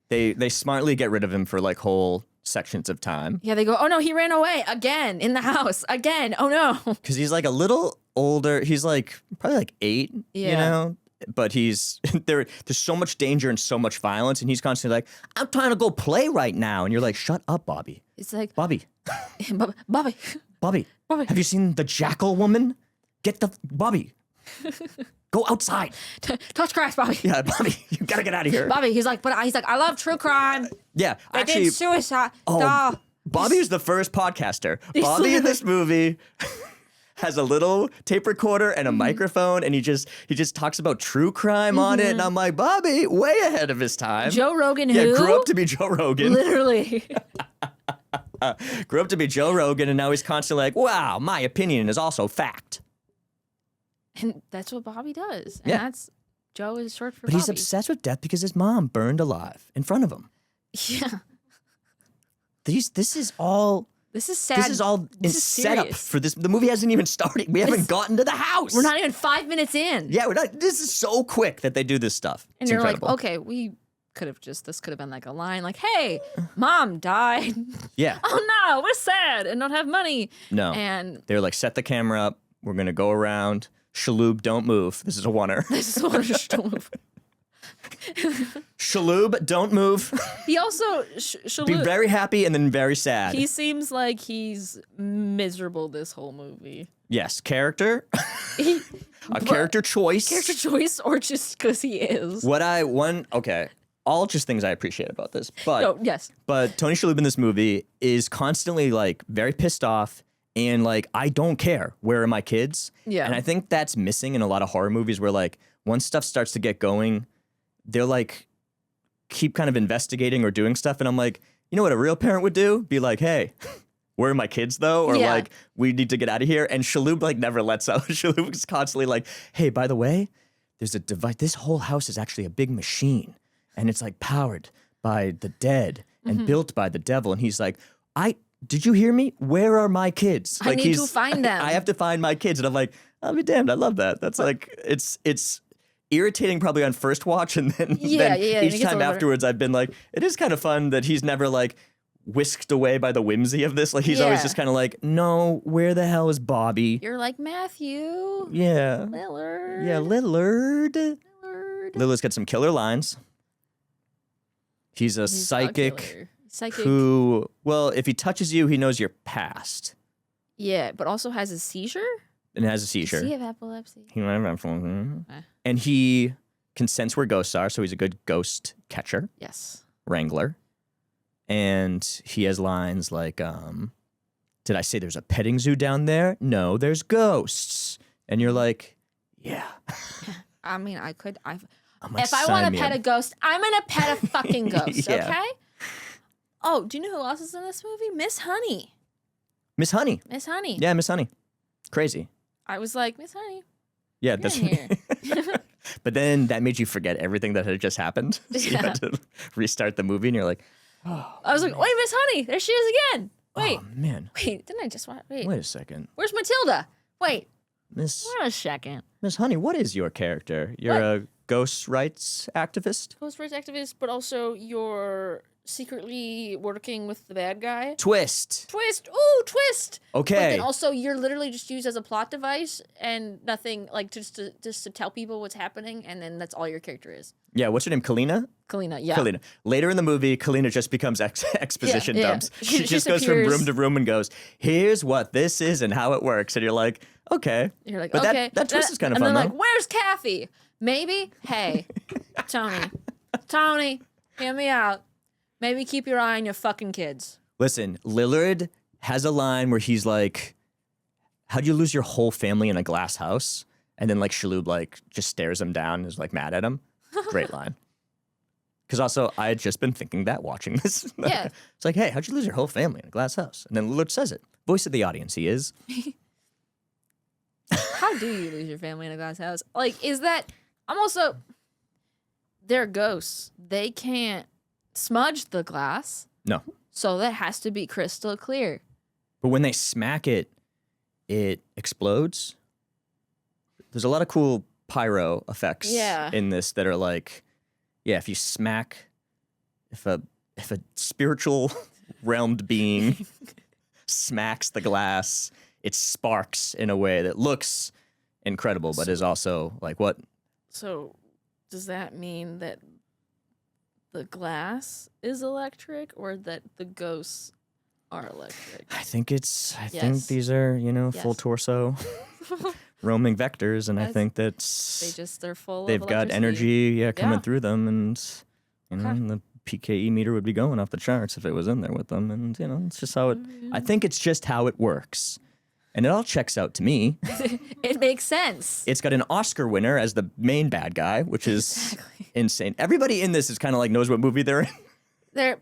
They smartly get rid of him for like whole sections of time. Yeah, they go, oh no, he ran away again in the house. Again. Oh no. Because he's like a little older. He's like probably like 8, you know? But he's there's so much danger and so much violence, and he's constantly like, I'm trying to go play right now. And you're like, shut up, Bobby. It's like, Bobby. Bobby. Bobby. Bobby. Have you seen the jackal woman? Bobby. Go outside. Touch grass, Bobby. Yeah, Bobby, you gotta get out of here. Bobby, he's like, I love true crime. Yeah, They actually, did suicide. oh, Bobby is the first podcaster. Bobby in this movie has a little tape recorder and a microphone, and he just talks about true crime on it. And I'm like, Bobby, way ahead of his time. Joe Rogan, Yeah, grew up to be Joe Rogan. Literally. Grew up to be Joe Rogan, and now he's constantly like, wow, my opinion is also fact. And that's what Bobby does. And Yeah. that's, Joe is short for But Bobby. he's obsessed with death because his mom burned alive in front of him. Yeah. This is all... This is sad. This is all This in is setup serious. for this. The movie hasn't even started. We haven't gotten to the house. We're not even 5 minutes in. Yeah, we're not. This is so quick that they do this stuff. And It's you're incredible. like, okay, this could have been like a line like, hey, Mom died. Yeah. Oh no, we're sad and don't have money. No. And They're like, set the camera up. We're going to go around. Shaloub, don't move. This is a oneer. this is what to move. Shaloub, don't move. He also, Be very happy and then very sad. he seems like he's miserable this whole movie. Yes, character. Character choice. Character choice or just because he is. Okay. All just things I appreciate about this. But No, yes. But Tony Shalhoub in this movie is constantly like very pissed off and like, I don't care. Where are my kids? Yeah. And I think that's missing in a lot of horror movies where like once stuff starts to get going, they'll like keep kind of investigating or doing stuff. And I'm like, you know what a real parent would do? Be like, hey, where are my kids though? Or Yeah. like, we need to get out of here. And Shalhoub like never lets out. Shalhoub is constantly like, hey, by the way, there's a device. This whole house is actually a big machine. And it's like powered by the dead and built by the devil. And he's like, did you hear me? Where are my kids? I Like need to find them. I have to find my kids. And I'm like, I'll be damned. I love that. That's like, it's irritating probably on first watch. And then, Yeah, then yeah, it each gets a time little afterwards, I've been like, it is kind of fun that he's never like whisked away by the whimsy of this. Like he's always Yeah. just kind of like, no, where the hell is Bobby? You're like, Matthew. Yeah. Lillard. Yeah, Lillard. Lillard. Lillard's got some killer lines. He's a He's a psychic killer. Psychic. who, well, if he touches you, he knows your past Yeah, but also has a seizure? and has a Does seizure. he have epilepsy? And he can sense where ghosts are, so he's a good ghost catcher, Yes. wrangler. And he has lines like, did I say there's a petting zoo down there? No, there's ghosts. And you're like, yeah. I mean, I'm like, if I want sign to me pet up. a ghost, I'm going to pet a fucking ghost, Yeah. okay? Oh, do you know who else is in this movie? Miss Honey. Miss Honey. Miss Honey. Yeah, Miss Honey. Crazy. I was like, Miss Honey, Yeah, you're that's in here. But then that made you forget everything that had just happened. So you Yeah. had to restart the movie and you're like, I was like, wait, Miss Honey, there she is again. Wait, oh man. wait, didn't I just watch? Wait, Wait a second. where's Matilda? Wait, Miss wait a second. Miss Honey, what is your character? You're What? a ghost rights activist? Ghost rights activist, but also you're secretly working with the bad guy. Twist. Ooh, twist. Okay. But then also you're literally just used as a plot device and nothing, like just to tell people what's happening, and then that's all your character is. Yeah, what's her name? Kalina? Kalina, yeah. Kalina. Later in the movie, Kalina just becomes exposition Yeah, yeah. dumps. She just goes from room to room and goes, here's what this is and how it works. And you're like, okay. You're like, but okay. That twist is kind of fun, And though. then like, where's Kathy? Maybe? Hey, Tony, hear me out. Maybe keep your eye on your fucking kids. Listen, Lillard has a line where he's like, how'd you lose your whole family in a glass house? And then like Shaloub like just stares him down and is like mad at him. Great line. Because also, I had just been thinking that watching this. Yeah. It's like, hey, how'd you lose your whole family in a glass house? And then Lillard says it. Voice of the audience, he is. How do you lose your family in a glass house? Like, is that... I'm also... They're ghosts. They can't smudge the glass. No. So that has to be crystal clear. But when they smack it, it explodes. There's a lot of cool pyro effects in this that are like, yeah, if you smack, if a spiritual realmed being smacks the glass, it sparks in a way that looks incredible, but is also like what? So does that mean that the glass is electric or that the ghosts are electric? I think these are, full torso roaming vectors, and I think that they're full they've of got energy coming through them, and the PKE meter would be going off the charts if it was in there with them, and it's just how it I think it's just how it works. And it all checks out to me. It makes sense. It's got an Oscar winner as the main bad guy, which is insane. Everybody in this is kind of like knows what movie they're in. They're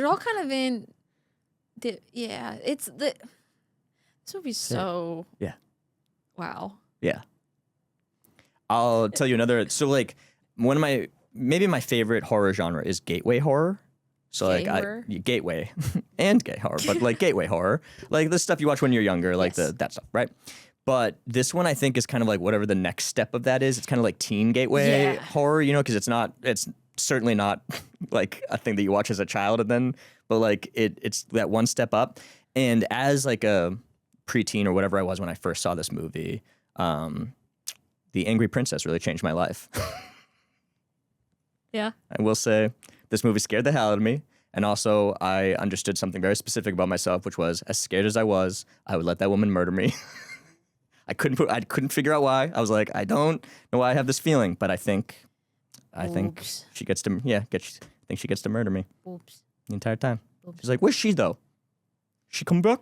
all kind of in. This movie's so. Yeah. Wow. Yeah. I'll tell you another. So like maybe my favorite horror genre is gateway horror. So gateway and gay horror, but like gateway horror, like the stuff you watch when you're younger, like that stuff, right? But this one I think is kind of like whatever the next step of that is. It's kind of like teen gateway horror, because it's certainly not like a thing that you watch as a child but like it's that one step up. And as like a preteen or whatever I was when I first saw this movie, The Angry Princess really changed my life. Yeah. I will say this movie scared the hell out of me. And also I understood something very specific about myself, which was as scared as I was, I would let that woman murder me. I couldn't figure out why. I was like, I don't know why I have this feeling, but I think she gets to she gets to murder me. Oops. The entire time. Oops. She's like, where's she though? She come back?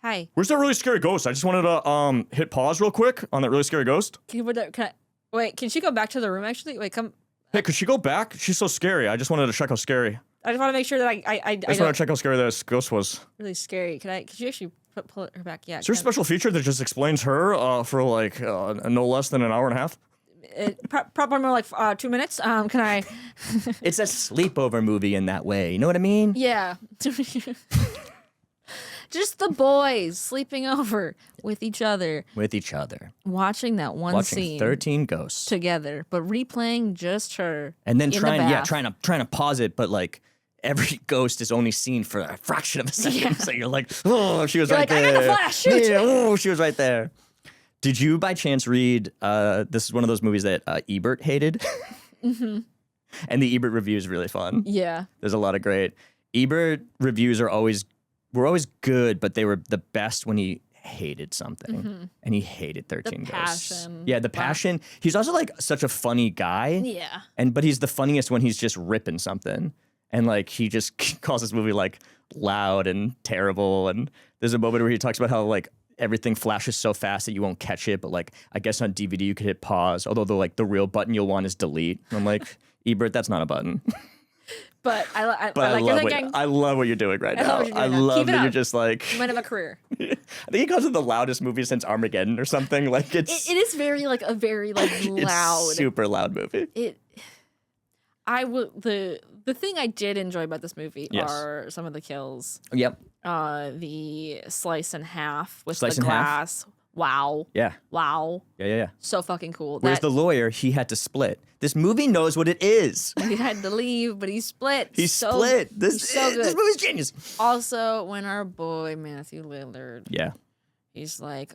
Hi. Where's that really scary ghost? I just wanted to hit pause real quick on that really scary ghost. Can she go back to the room actually? Wait, come. Hey, could she go back? She's so scary. I just wanted to check how scary. I just want to make sure that I just want to check how scary this ghost was. Really scary. Could you actually pull her back? Yeah. Is there a special feature that just explains her for like no less than an hour and a half? Probably more like 2 minutes. Can I? It's a sleepover movie in that way. You know what I mean? Yeah. Just the boys sleeping over with each other. Watching that one scene. 13 Ghosts. Together, but replaying just her. And then trying to pause it, but like every ghost is only seen for a fraction of a second. Yeah. So you're like, oh, she was right there. I got the flash, shoot! Yeah, oh, she was right there. Did you by chance read, this is one of those movies that Ebert hated? Mm-hmm. And the Ebert review is really fun. Yeah. There's a lot of great. Ebert reviews were always good, but they were the best when he hated something. Mm-hmm. And he hated 13 Ghosts. Passion. Yeah, the passion. He's also like such a funny guy. Yeah. But he's the funniest when he's just ripping something. And like he just calls this movie like loud and terrible. And there's a moment where he talks about how like everything flashes so fast that you won't catch it. But like I guess on DVD you could hit pause. Although the real button you'll want is delete. I'm like, Ebert, that's not a button. But I love what you're doing right now. I love that you're just like... You might have a career. I think it calls it the loudest movie since Armageddon or something. Like it is very loud. It's super loud movie. The thing I did enjoy about this movie are some of the kills. Yep. The slice in half with the glass Wow. Yeah. Wow. Yeah. So fucking cool. Whereas the lawyer, he had to split. This movie knows what it is. He had to leave, but he split. He split. He's so good. This movie's genius. Also, when our boy Matthew Lillard, Yeah. he's like,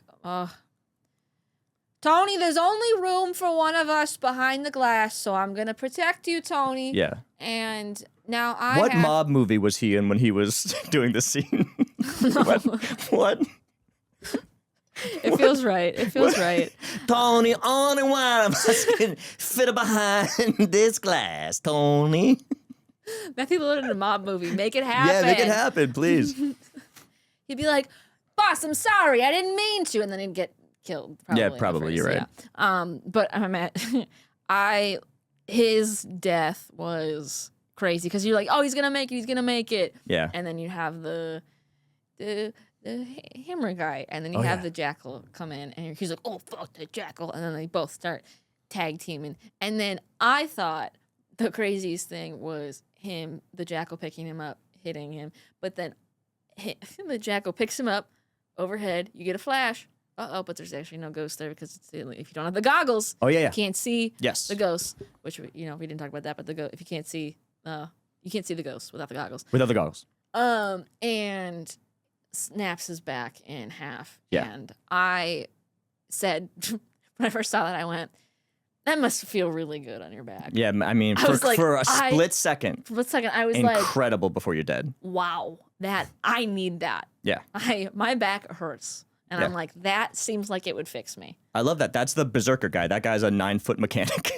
Tony, there's only room for one of us behind the glass, so I'm gonna protect you, Tony. Yeah. And now What mob movie was he in when he was doing this scene? What? It feels right. It feels right. Tony, only one of us can fit behind this glass, Tony. Matthew Lillard in a mob movie. Make it happen. Yeah, make it happen, please. He'd be like, boss, I'm sorry. I didn't mean to. And then he'd get killed. Yeah, probably. You're right. Yeah. But I'm at, his death was crazy because you're like, oh, he's going to make it. He's going to make it. Yeah. And then you have the hammer guy, and then you have the jackal come in, and he's like, oh, fuck the jackal. And then they both start tag teaming. And then I thought the craziest thing was the jackal picking him up, hitting him. But then the jackal picks him up overhead. You get a flash. But there's actually no ghost there because if you don't have the goggles, you can't see the ghost. Which we didn't talk about that. But if you can't see, you can't see the ghost without the goggles. Without the goggles. And snaps his back in half. Yeah. And I said when I first saw that, I went, that must feel really good on your back. Yeah, I mean, for a split second. I was like, incredible before you're dead. Wow, I need that. Yeah. My back hurts. And I'm like, that seems like it would fix me. I love that. That's the berserker guy. That guy's a 9-foot mechanic.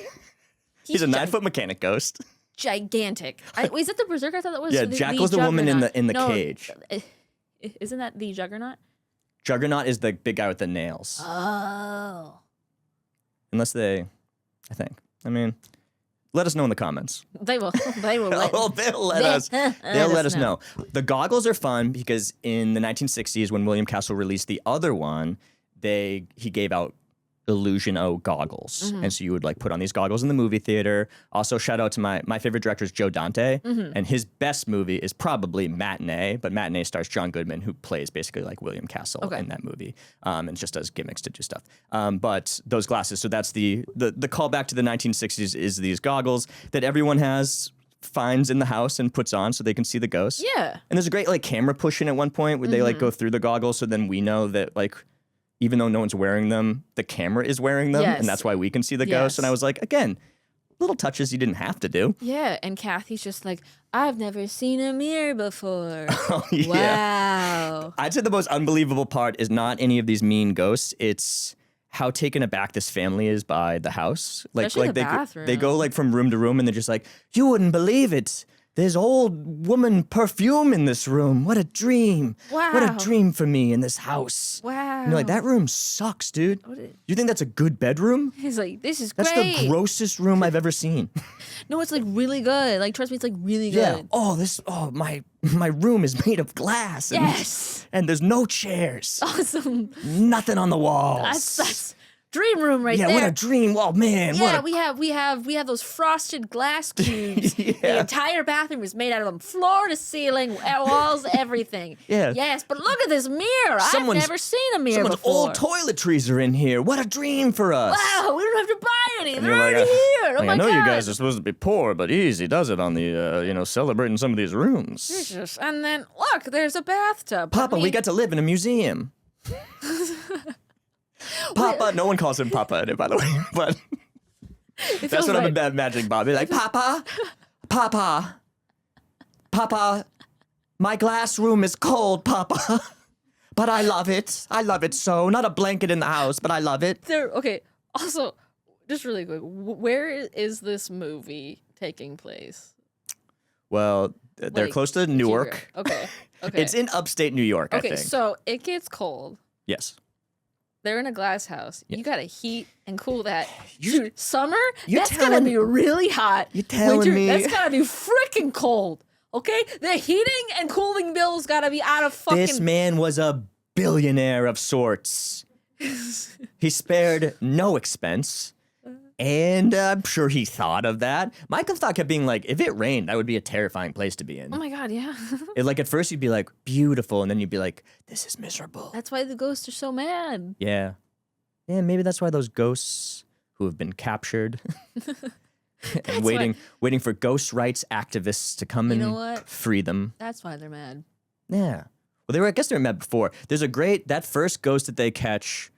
He's a 9-foot mechanic ghost. Gigantic. Is that the berserker? I thought that was Jackal's the woman in the cage. Isn't that the Juggernaut? Juggernaut is the big guy with the nails. Oh. Unless I think. I mean, let us know in the comments. They will. They will. They'll let us know. The goggles are fun because in the 1960s, when William Castle released the other one, he gave out Illusion O goggles. And so you would put on these goggles in the movie theater. Also, shout out to my favorite director is Joe Dante. And his best movie is probably Matinee, but Matinee stars John Goodman, who plays basically like William Castle in that movie. And just does gimmicks to do stuff. But those glasses, so that's the callback to the 1960s is these goggles that everyone finds in the house and puts on so they can see the ghosts. Yeah. And there's a great camera push in at one point where they go through the goggles so then we know that even though no one's wearing them, the camera is wearing them, and that's why we can see the ghost. And I was like, again, little touches you didn't have to do. Yeah, and Kathy's just like, I've never seen a mirror before. Oh, yeah. Wow. I'd say the most unbelievable part is not any of these mean ghosts. It's how taken aback this family is by the house. Especially the bathroom. They go from room to room, and they're just like, you wouldn't believe it. There's old woman perfume in this room. What a dream. Wow. What a dream for me in this house. Wow. And you're like, that room sucks, dude. You think that's a good bedroom? He's like, this is That's great. the grossest room I've ever seen. No, it's really good. Trust me, it's really good. Oh, my room is made of glass. And, Yes. And there's no chairs. Awesome. Nothing on the walls. That's dream room right there. Yeah, what a dream. Oh, man. Yeah, we have those frosted glass cubes. The entire bathroom is made out of them, floor to ceiling, walls, everything. Yeah. Yes, but look at this mirror. I've never seen a mirror before. Old toiletries are in here. What a dream for us. Wow, we don't have to buy any. They're you're like, already here. Oh my I know God. you guys are supposed to be poor, but easy does it on the, celebrating some of these rooms. Jesus. And then, look, there's a bathtub. Papa, we got to live in a museum. Papa, no one calls him Papa in it, by the way, but that's what I'm imagining Bobby. Like, Papa, my glass room is cold, Papa, but I love it. I love it so. Not a blanket in the house, but I love it. Okay, also, just really quick, where is this movie taking place? Well, they're close to Newark. Okay. It's in upstate New York, I think. Okay, so it gets cold. Yes. They're in a glass house. You gotta heat and cool that. Dude, summer, that's gonna be really hot. You're telling Winter, me that's gotta be freaking cold. Okay? The heating and cooling bills gotta be out of fucking... This man was a billionaire of sorts. He spared no expense. And I'm sure he thought of that. My thought kept being like, if it rained, that would be a terrifying place to be in. Oh my God, yeah. Like at first you'd be like, beautiful, and then you'd be like, this is miserable. That's why the ghosts are so mad. Yeah. Yeah, maybe that's why those ghosts who have been captured and waiting for ghost rights activists to come and free them. That's why they're mad. Yeah. Well, I guess they were mad before. There's that first ghost that they catch,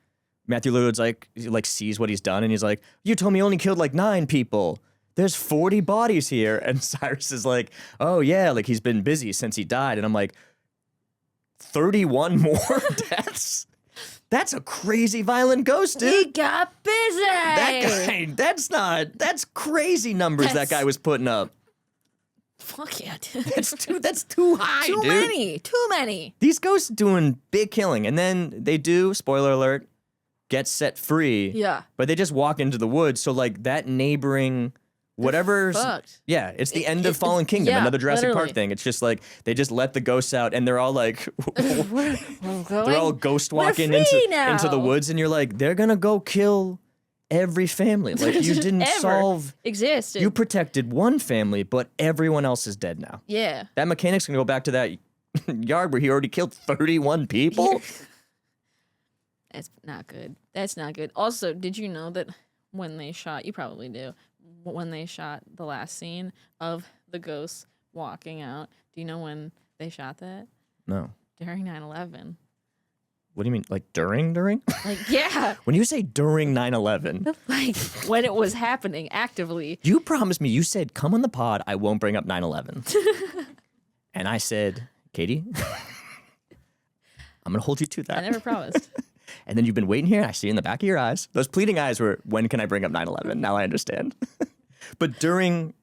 Matthew Lillard's like sees what he's done, and he's like, you told me you only killed like 9 people. There's 40 bodies here. And Cyrus is like, oh yeah, like he's been busy since he died. And I'm like, 31 more deaths? That's a crazy violent ghost, dude. He got busy. That guy, that's crazy numbers that guy was putting up. Fuck yeah, dude. That's too high, dude. Too many. These ghosts doing big killing. And then they do, spoiler alert, get set free. Yeah. But they just walk into the woods. So like that neighboring whatever's fucked. Yeah, it's the end of Fallen Kingdom, another Jurassic Park thing. It's just like they just let the ghosts out and they're all like they're all ghost walking into the woods, and you're like, they're gonna go kill every family. Like you didn't exist. You protected one family, but everyone else is dead now. Yeah. That mechanic's gonna go back to that yard where he already killed 31 people. That's not good. That's not good. Also, did you know that when they shot, you probably do, when they shot the last scene of the ghosts walking out, do you know when they shot that? No. During 9/11. What do you mean? Like during? Like, yeah. When you say during 9/11. Like when it was happening actively. You promised me, you said, come on the pod, I won't bring up 9/11. And I said, Katie, I'm going to hold you to that. I never promised. And then you've been waiting here, and I see in the back of your eyes. Those pleading eyes were, when can I bring up 9/11? Now I understand. But during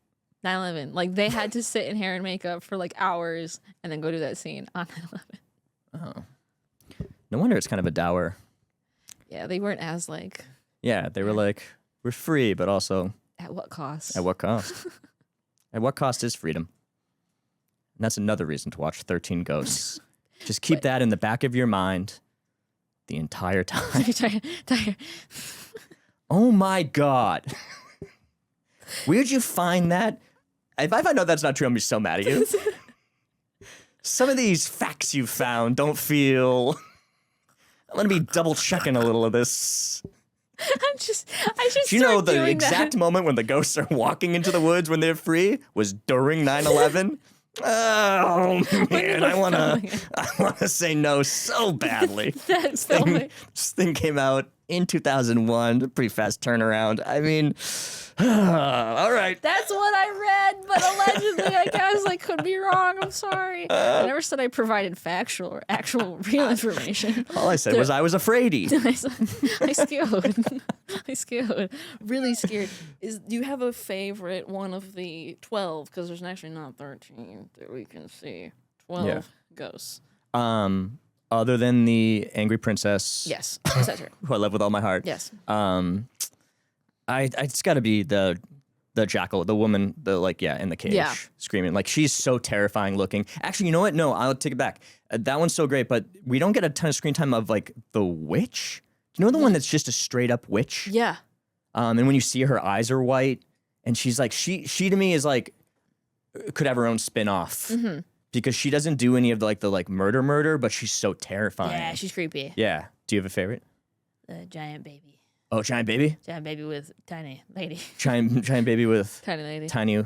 9/11, like they had to sit in hair and makeup for like hours and then go do that scene on 9/11. Oh. No wonder it's kind of a dour. Yeah, they weren't as like. Yeah, they were like, we're free, but also. At what cost? At what cost? At what cost is freedom? And that's another reason to watch 13 Ghosts. Just keep that in the back of your mind the entire time. Oh my God. Where'd you find that? If I find out that's not true, I'm gonna be so mad at you. Some of these facts you found don't feel. I'm gonna be double checking a little of this. I just. Do you know the exact moment when the ghosts are walking into the woods when they're free was during 9/11? Oh man, I wanna say no so badly. This thing came out in 2001, pretty fast turnaround. I mean, all right. That's what I read, but allegedly, I guess I could be wrong. I'm sorry. I never said I provided factual or actual real information. All I said was I was afraidy. I scared. Really scared. Do you have a favorite one of the 12? Because there's actually not 13 that we can see. 12 ghosts. Other than the angry princess. Yes, that's true. Who I love with all my heart. Yes. It's got to be the jackal, the woman, in the cage, screaming. Like, she's so terrifying looking. Actually, you know what? No, I'll take it back. That one's so great, but we don't get a ton of screen time of, like, the witch. Do you know the one that's just a straight up witch? Yeah. And when you see her eyes are white, and she's like, she to me is like, could have her own spin-off. Mm-hmm. Because she doesn't do any of the murder, but she's so terrifying. Yeah, she's creepy. Yeah. Do you have a favorite? The giant baby. Oh, giant baby? Giant baby with tiny lady. Giant baby with tiny lady. Tiny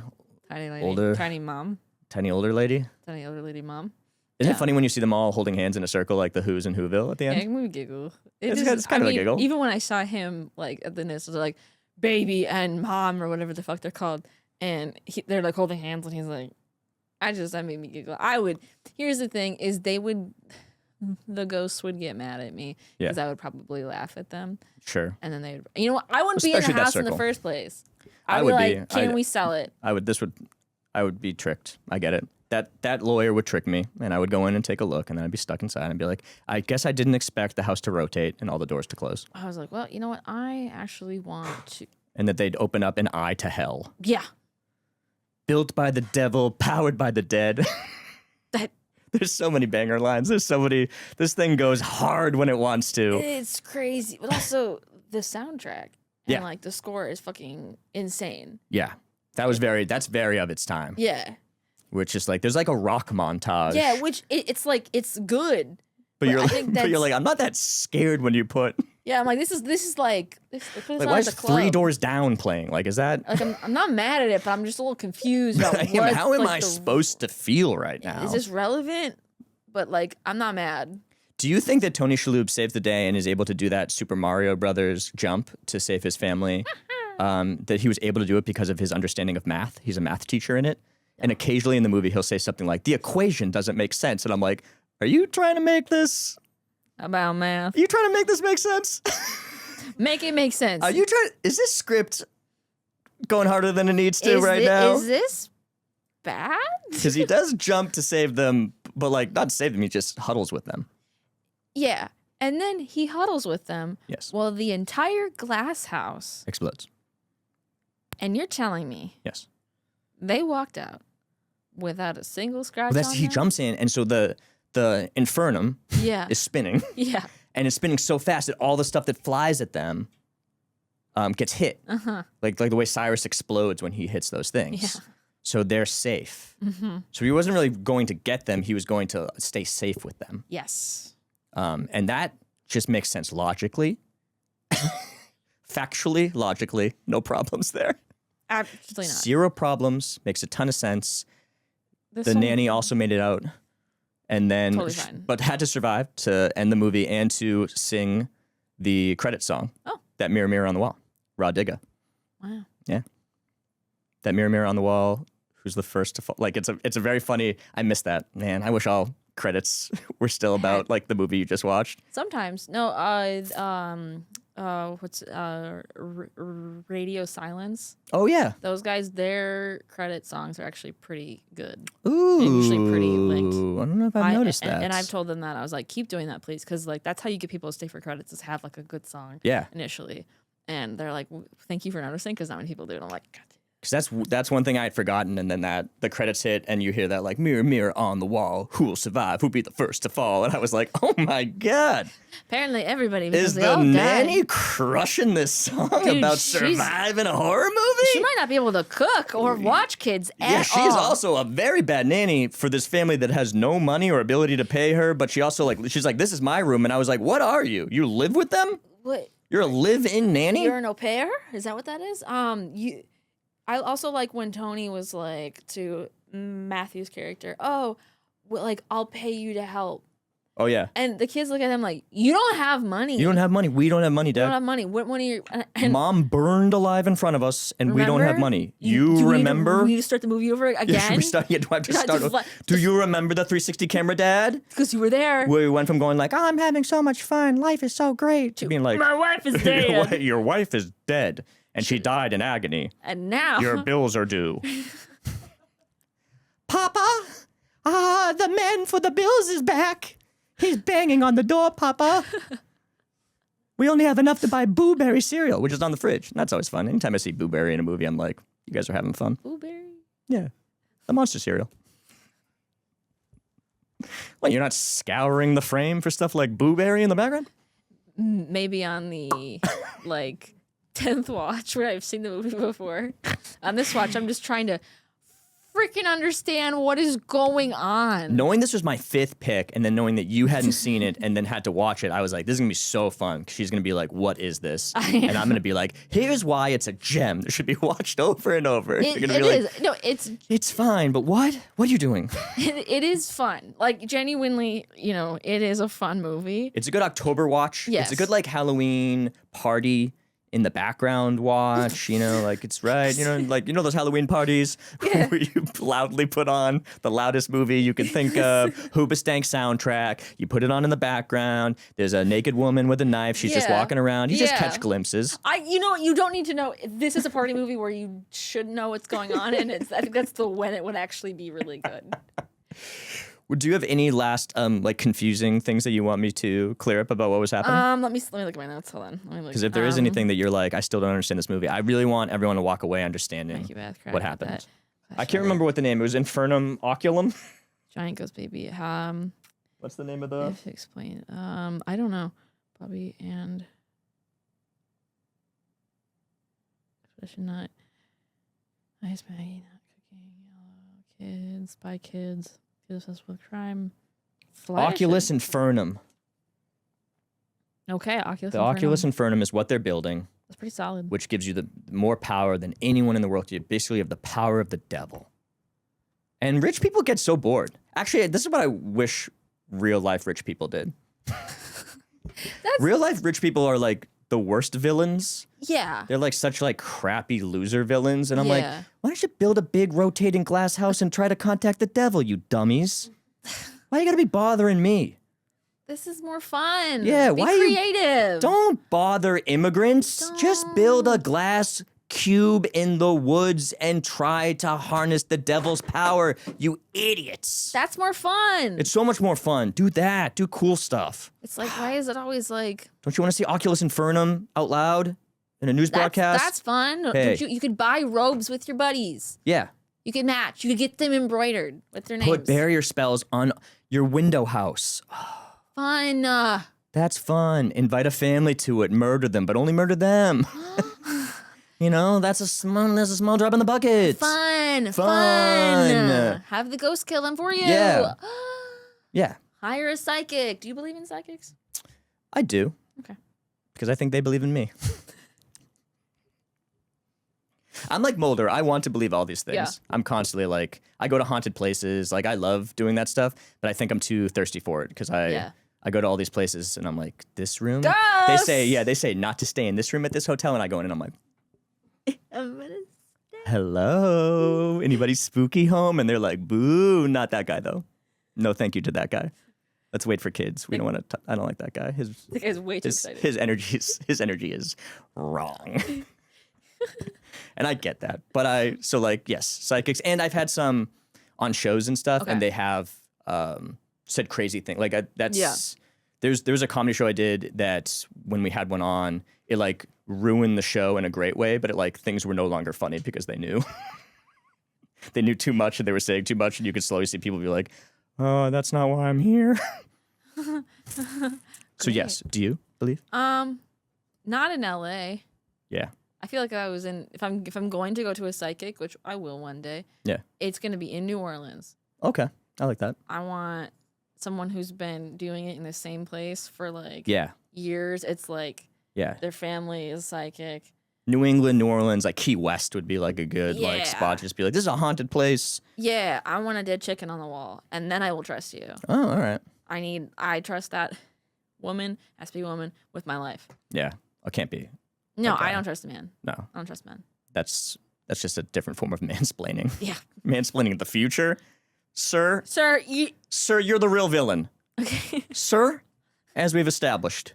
lady. Older. Tiny mom. Tiny older lady. Tiny older lady mom. Isn't it funny when you see them all holding hands in a circle like the Who's in Whoville at the end? Yeah, it made me giggle. It's kind of a giggle. Even when I saw him at the nest, it was like baby and mom or whatever the fuck they're called, and they're like holding hands, and he's like, that made me giggle. Here's the thing: is the ghosts would get mad at me because I would probably laugh at them. Sure. And then you know what? I wouldn't be in the house in the first place. I would be like, can we sell it? I would be tricked. I get it. That lawyer would trick me, and I would go in and take a look, and then I'd be stuck inside and be like, I guess I didn't expect the house to rotate and all the doors to close. I was like, well, you know what? I actually want to. And that they'd open up an eye to hell. Yeah. Built by the devil, powered by the dead. There's so many banger lines. There's so many. This thing goes hard when it wants to. It's crazy. But also the soundtrack And like the score is fucking insane. Yeah. That's very of its time. Yeah. Which is like, there's like a rock montage. Yeah, which it's like, it's good. But you're like, I'm not that scared when you put. Yeah, I'm like, this is like, like, why is Three Doors Down playing? Like, is that? Like, I'm not mad at it, but I'm just a little confused about how am I supposed to feel right now? Is this relevant? But like, I'm not mad. Do you think that Tony Shalhoub saved the day and is able to do that Super Mario Brothers jump to save his family? That he was able to do it because of his understanding of math. He's a math teacher in it. And occasionally in the movie, he'll say something like, the equation doesn't make sense. And I'm like, are you trying to make this? About math. Are you trying to make this make sense? Make it make sense. Are you trying? Is this script going harder than it needs to now? Is this bad? Because he does jump to save them, but like not save them, he just huddles with them. Yeah. And then he huddles with them. Yes. Well, the entire glass house explodes. And you're telling me. Yes. They walked out without a single scratch on he them? jumps in, and so the infernum is spinning. Yeah. And it's spinning so fast that all the stuff that flies at them gets hit. Like the way Cyrus explodes when he hits those things. Yeah. So they're safe. So he wasn't really going to get them. He was going to stay safe with them. Yes. And that just makes sense logically. Factually, logically, no problems there. Absolutely not. Zero problems. Makes a ton of sense. The nanny also made it out. And then, totally fine. But had to survive to end the movie and to sing the credit song. Oh. That Mirror, Mirror on the Wall. Raw Digga. Wow. Yeah. That Mirror, Mirror on the Wall. Who's the first to fall? like it's a very funny. I missed that, man. I wish all credits were still about like the movie you just watched. Sometimes no. Radio Silence. Oh yeah. Those guys, their credit songs are actually pretty good. Ooh. And usually pretty linked. I don't know if I've noticed that. And I've told them that. I was like, keep doing that, please, because like that's how you get people to stay for credits is have like a good song. Yeah. Initially, and they're like, thank you for noticing, because not many people do. And I'm like, God. Because that's one thing I had forgotten, and then the credits hit, and you hear that like mirror, mirror on the wall, who'll survive? Who'll be the first to fall? And I was like, oh my god! Apparently, everybody is the nanny crushing this song about surviving a horror movie? She might not be able to cook or watch kids at all. Yeah, she is also a very bad nanny for this family that has no money or ability to pay her. But she also she's like, this is my room, and I was like, what are you? You live with them? What? You're a live-in nanny? You're an au pair? Is that what that is? I also like when Tony was like to Matthew's character, oh, well, like, I'll pay you to help. Oh, yeah. And the kids look at him like, you don't have money. You don't have money. We don't have money, Dad. You don't have money. What money are you... Mom burned alive in front of us, and we don't have money. You remember? We need to start the movie over again? Yeah, should we start? Yeah, do I have to start? Do you remember the 360 camera, Dad? Because you were there. Where we went from going like, oh, I'm having so much fun. Life is so great. To being like, my wife is dead. Your wife is dead. And she died in agony. And now... Your bills are due. Papa? The man for the bills is back. He's banging on the door, Papa. We only have enough to buy Boo-Berry cereal, which is on the fridge. And that's always fun. Anytime I see Boo-Berry in a movie, I'm like, you guys are having fun. Boo-Berry? Yeah. The monster cereal. What, you're not scouring the frame for stuff like Boo-Berry in the background? Maybe on the, 10th watch where I've seen the movie before. On this watch, I'm just trying to freaking understand what is going on. Knowing this was my 5th pick, and then knowing that you hadn't seen it and then had to watch it, I was like, this is gonna be so fun. She's gonna be like, what is this? And I'm gonna be like, here's why it's a gem. It should be watched over and over. You're gonna be like, is. No, it's fine, but what? What are you doing? It is fun. Like, genuinely, it is a fun movie. It's a good October watch. Yes. It's a good Halloween party in the background watch, it's right, those Halloween parties where you loudly put on the loudest movie you can think of, Hoobastank soundtrack, you put it on in the background, there's a naked woman with a knife, she's just walking around, you just catch glimpses. You don't need to know, this is a party movie where you should know what's going on, and I think that's when it would actually be really good. Do you have any last confusing things that you want me to clear up about what was happening? Let me look at my notes. Hold on. Because if there is anything that you're like, I still don't understand this movie, I really want everyone to walk away understanding what happened. I can't remember what the name. It was Infernum Oculum. Giant Ghost Baby. What's the name of the? Explain. I don't know. Bobby and. Tradition not. Ice Maggie not cooking. Kids by kids. Kids obsessed with crime. Flesh Oculus Infernum. Okay, Oculus. The Oculus Infernum is what they're building, That's pretty solid. which gives you the more power than anyone in the world. You basically have the power of the devil. And rich people get so bored. Actually, this is what I wish real life rich people did. Real life rich people are like the worst villains. Yeah. They're like such like crappy loser villains. And I'm like, Yeah. why don't you build a big rotating glass house and try to contact the devil, you dummies? Why you gotta be bothering me? This is more fun. Yeah, Be why you- creative. Don't bother immigrants. Just build a glass cube in the woods and try to harness the devil's power, you idiots. That's more fun. It's so much more fun. Do that. Do cool stuff. It's like, why is it always like Don't you want to see Oculus Infernum out loud in a news broadcast? That's fun. Hey. Don't you could buy robes with your buddies. Yeah. You could match. You could get them embroidered with their names. Put barrier spells on your window house. Fun. That's fun. Invite a family to it. Murder them, but only murder them. You know, that's a small drop in the bucket. Fun. Fun. Have the ghost kill them for you. Yeah. Yeah, Hire a psychic. Do you believe in psychics? I do. Okay. Because I think they believe in me. I'm like Mulder. I want to believe all these things. Yeah. I'm constantly like, I go to haunted places. Like, I love doing that stuff, but I think I'm too thirsty for it because I go to all these places and I'm like, this room? Ghosts! They say not to stay in this room at this hotel, and I go in and I'm like, I'm gonna hello, anybody spooky home? And they're like, boo, not that guy though. No, thank you to that guy. Let's wait for kids. We don't want to. I don't like that guy. The guy's way too excited. His energy is wrong. And I get that, but yes, psychics, and I've had some on shows and stuff, and they have said crazy things. Like there's a comedy show I did that when we had one on, it like ruined the show in a great way, but it like things were no longer funny because they knew they knew too much and they were saying too much, and you could slowly see people be like, oh, that's not why I'm here. So yes, do you believe? Not in LA. Yeah. I feel like I was in. If I'm going to go to a psychic, which I will one day. Yeah. It's gonna be in New Orleans. Okay, I like that. I want someone who's been doing it in the same place for like years. It's like their family is psychic. New England, New Orleans, like Key West would be like a good like spot. Just be like, this is a haunted place. Yeah, I want a dead chicken on the wall, and then I will trust you. Oh, all right. I trust that woman, has to be a woman, with my life. Yeah, I can't be. No, Okay. I don't trust a man. No, I don't trust men. that's just a different form of mansplaining. Yeah. Mansplaining the future, sir. Sir, Sir, you're the real villain. Okay. Sir, as we've established,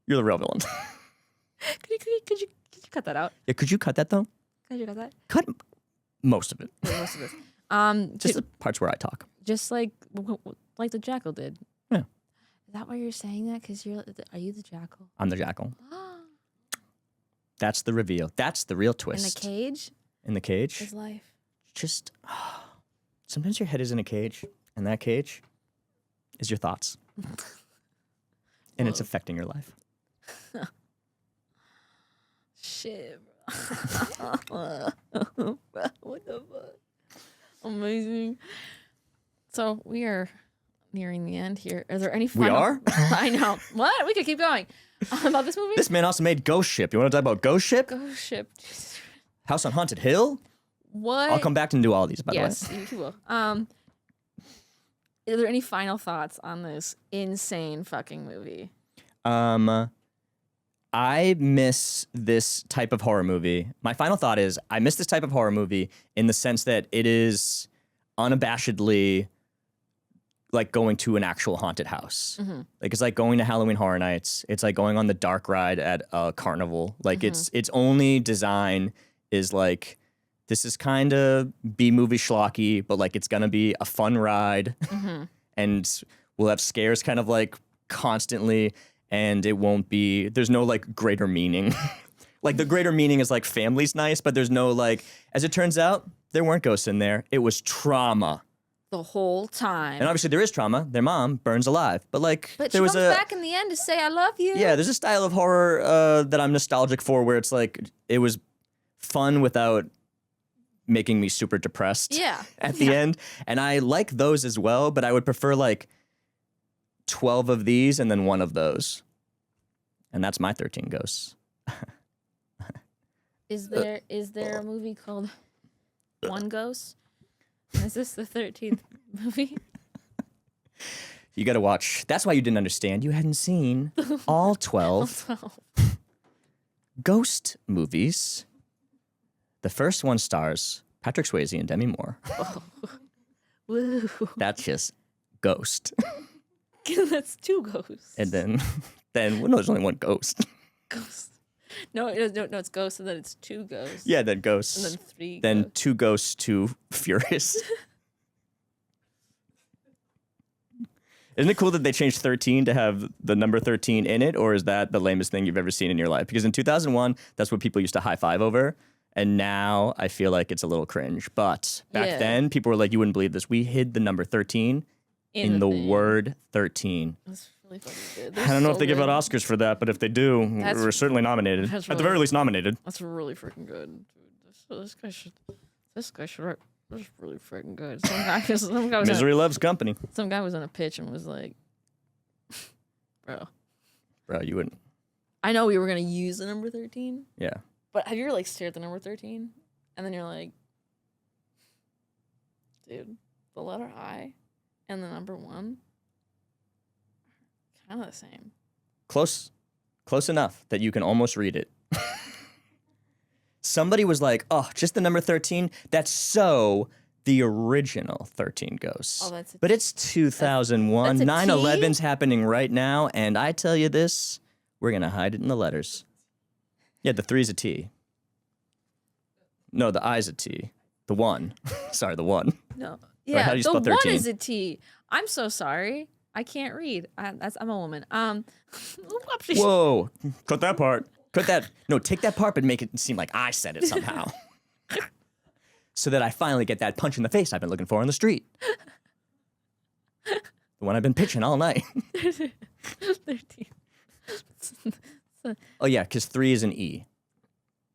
you're the real villain. Could you cut that out? Yeah, could you cut that though? Could you cut that? Cut most of it. Yeah, most of this. Just the parts where I talk. Just like the jackal did. Yeah. Is that why you're saying that? Because are you the jackal? I'm the jackal. That's the reveal. That's the real twist. In the cage? In the cage? Is life. Just sometimes your head is in a cage, and that cage is your thoughts. And it's affecting your life. Shit, bro. What the fuck? Amazing. So we are nearing the end here. Is there any final... We are? I know. What? We could keep going. About this movie? This man also made Ghost Ship. You want to talk about Ghost Ship? Ghost Ship. House on Haunted Hill? What? I'll come back and do all these, by the way. Yes, you will. Are there any final thoughts on this insane fucking movie? I miss this type of horror movie. My final thought is I miss this type of horror movie in the sense that it is unabashedly like going to an actual haunted house. Mm-hmm. Like it's like going to Halloween Horror Nights. It's like going on the dark ride at a carnival. Like its only design is like, this is kind of B-movie schlocky, but like it's gonna be a fun ride. And we'll have scares kind of like constantly, and it won't be, there's no like greater meaning. Like the greater meaning is like family's nice, but there's no like, as it turns out, there weren't ghosts in there. It was trauma. The whole time. And obviously there is trauma. Their mom burns alive. But like But there she was comes back in the end to say, I love you. Yeah, there's a style of horror that I'm nostalgic for where it's like, it was fun without making me super depressed at the end. And I like those as well, but I would prefer like 12 of these and then one of those. And that's my 13 Ghosts. Is there a movie called One Ghost? Is this the 13th movie? You got to watch. That's why you didn't understand. You hadn't seen all 12 Ghost movies. The first one stars Patrick Swayze and Demi Moore. Oh. Woo. That's just Ghost. That's 2 ghosts. And then well, no, there's only one ghost. Ghost. No, it's Ghost, and then it's 2 ghosts. Yeah, then ghosts. And then 3 Then ghosts. 2 ghosts, 2 furious. Isn't it cool that they changed 13 to have the number 13 in it, or is that the lamest thing you've ever seen in your life? Because in 2001, that's what people used to high five over, and now I feel like it's a little cringe. But back then, people were like, you wouldn't believe this. We hid the number 13 in the thing. word 13. That's really fucking good. I don't know if they give out Oscars for that, but if they do, we're certainly nominated. that's At the very least, nominated. That's really freaking good. Dude, this guy should write. That's really freaking good. Some guy was Misery loves company. some guy was on a pitch and was like, bro, You wouldn't. I know we were gonna use the number 13, Yeah. but have you ever like stared at the number 13 and then you're like, dude, the letter I and the number 1 kind of the same. Close enough that you can almost read it. Somebody was like, oh, just the number 13? That's so the original 13 Ghosts. Oh, that's but it's 2001. That's a 9/11's happening right now, and I tell you this, we're going to hide it in the letters. Yeah, the 3's a T. No, the I's a T. The 1. Sorry, the 1. No. Or how do you spell the 1 13? is a T. I'm so sorry. I can't read. I'm a woman. Whoa, cut that part. Cut that. No, take that part, but make it seem like I said it somehow. So that I finally get that punch in the face I've been looking for on the street. The one I've been pitching all night. 13. Oh, yeah, because 3 is an E.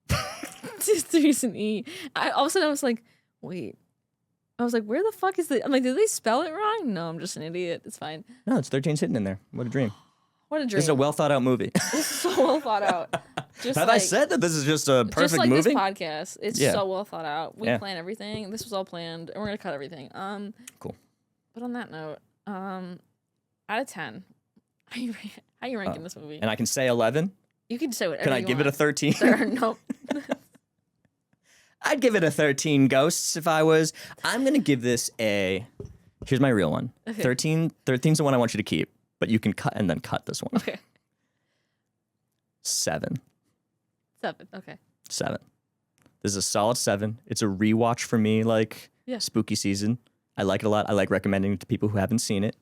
3 is an E. All of a sudden I was like, wait. I was like, where the fuck is the... I'm like, did they spell it wrong? No, I'm just an idiot. It's fine. No, it's 13's hidden in there. What a dream. What a dream. This is a well thought out movie. This is so well thought out. Just Have I said that this is just a perfect just like movie? this podcast. It's Yeah. so well thought out. We Yeah. plan everything. This was all planned, and we're gonna cut everything. Cool. But on that note, out of 10, how you ranking this movie? And I can say 11. You can say whatever. Can I you give it a want. 13? There are no. I'd give it a 13 Ghosts if I was. I'm going to give this a... Here's my real one. Okay. 13's the one I want you to keep, but you can cut and then cut this one. Okay. 7. 7. Okay. 7. This is a solid 7. It's a rewatch for me, like Yeah. spooky season. I like it a lot. I like recommending it to people who haven't seen it,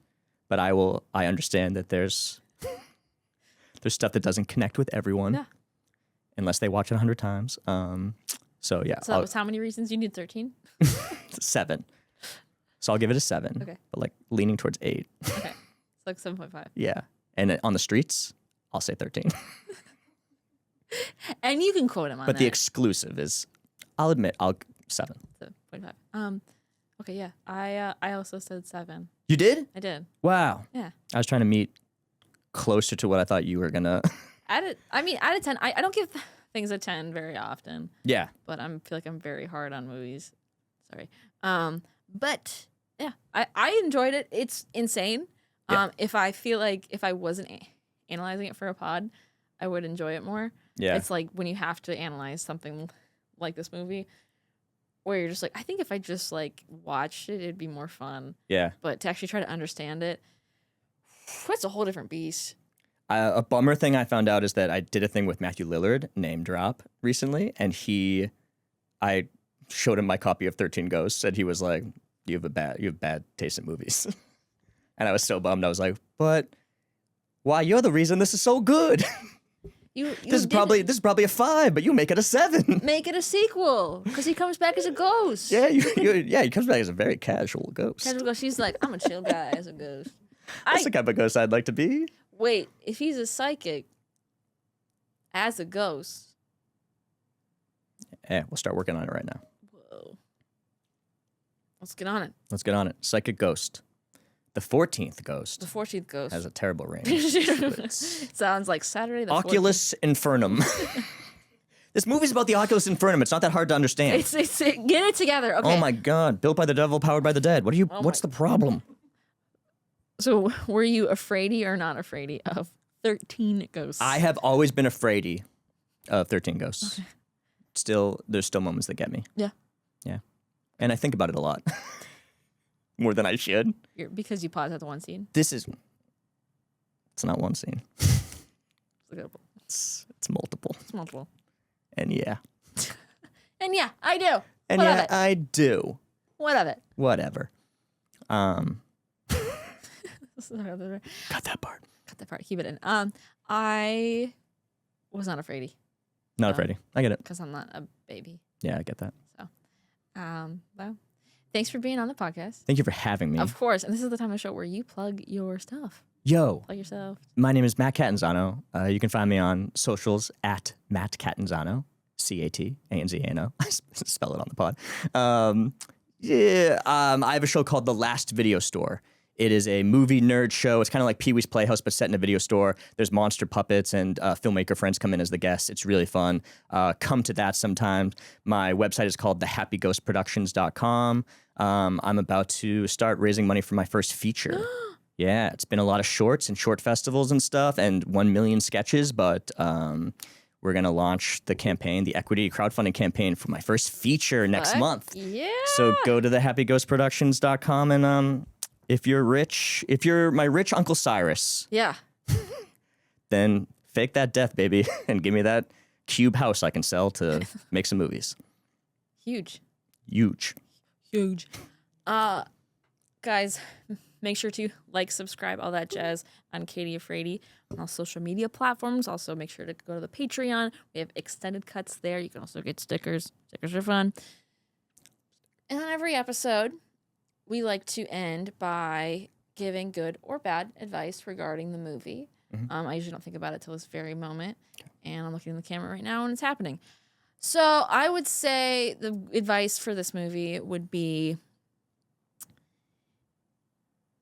but I understand that there's stuff that doesn't connect with everyone Yeah. unless they watch it 100 times. So yeah, So that was how many reasons you need 13? 7. So I'll give it a 7. Okay. But like leaning towards 8. Okay. It's like 7.5. Yeah. And on the streets, I'll say 13. And you can quote him on But that. the exclusive is, I'll admit, 7. 7.5. Okay, yeah. I also said 7. You did? I did. Wow. Yeah. I was trying to meet closer to what I thought you were gonna. Out of 10, I don't give things a 10 very often, Yeah. but I feel like I'm very hard on movies. Sorry. But yeah, I enjoyed it. It's insane. Yeah. If I feel like if I wasn't analyzing it for a pod, I would enjoy it more. Yeah. It's like when you have to analyze something like this movie, where you're just like, I think if I just like watched it, it'd be more fun. Yeah. But to actually try to understand it, it's a whole different beast. A bummer thing I found out is that I did a thing with Matthew Lillard, name drop, recently, and I showed him my copy of 13 Ghosts, and he was like, you have bad taste in movies. And I was so bummed. I was like, but why? You're the reason this is so good. This is probably a 5, but you make it a 7. Make it a sequel because he comes back as a ghost. Yeah, he comes back as a very casual ghost. Casual ghost. She's like, I'm a chill guy as a ghost. That's the kind of ghost I'd like to be. Wait, if he's a psychic as a ghost, We'll start working on it right now. Whoa. Let's get on it. Let's get on it. Psychic Ghost. The 14th Ghost. The 14th Ghost. Has a terrible range. Sounds like Saturday the Oculus Infernum. This movie's about the Oculus Infernum. It's not that hard to understand. Get it together. Okay. Oh my God. Built by the devil, powered by the dead. What's the problem? So were you afraidy or not afraidy of 13 Ghosts? I have always been afraidy of 13 Ghosts. Okay. There's still moments that get me. Yeah. Yeah. And I think about it a lot. More than I should. Because you pause at the one scene? It's not one scene. It's multiple. It's multiple. And yeah. And yeah, I do. And what yeah, of it? I do. What of it? Whatever. Cut Cut that part. that part. Keep it in. I was not afraidy. Not afraidy. I get it. Because I'm not a baby. Yeah, I get that. So, well, thanks for being on the podcast. Thank you for having me. Of course. And this is the time of the show where you plug your stuff. Yo. Plug yourself. My name is Matt Catanzano. You can find me on socials at Matt Catanzano. Catanzano. I spell it on the pod. I have a show called The Last Video Store. It is a movie nerd show. It's kind of like Pee-wee's Playhouse, but set in a video store. There's monster puppets and filmmaker friends come in as the guests. It's really fun. Come to that sometime. My website is called thehappyghostproductions.com. I'm about to start raising money for my first feature. Yeah, it's been a lot of shorts and short festivals and stuff and 1 million sketches, but we're going to launch the campaign, the equity crowdfunding campaign for my first feature next month. Yeah. So go to thehappyghostproductions.com and if you're rich, if you're my rich Uncle Cyrus, yeah, then fake that death, baby, and give me that cube house I can sell to make some movies. Huge. Guys, make sure to like, subscribe, all that jazz on Katie Afraidy on all social media platforms. Also, make sure to go to the Patreon. We have extended cuts there. You can also get stickers. Stickers are fun. And on every episode, we like to end by giving good or bad advice regarding the movie. Mm-hmm. I usually don't think about it till this very moment. And I'm looking in the camera right now and it's happening. So I would say the advice for this movie would be,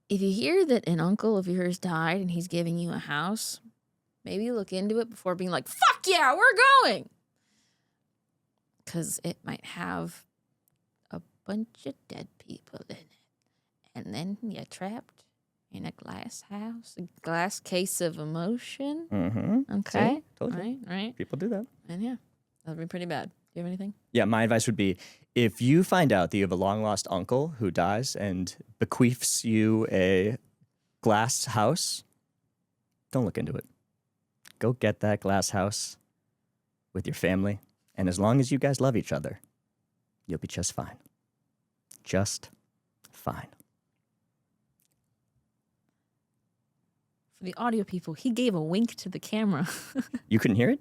if you hear that an uncle of yours died and he's giving you a house, maybe look into it before being like, fuck yeah, we're going. Because it might have a bunch of dead people in it. And then you're trapped in a glass house, a glass case of emotion. Mm-hmm. Okay. See? Told you. Right. People do that. And yeah, that would be pretty bad. Do you have anything? Yeah, my advice would be, if you find out that you have a long-lost uncle who dies and bequeaths you a glass house, don't look into it. Go get that glass house with your family, and as long as you guys love each other, you'll be just fine. Just fine. For the audio people, he gave a wink to the camera. You couldn't hear it?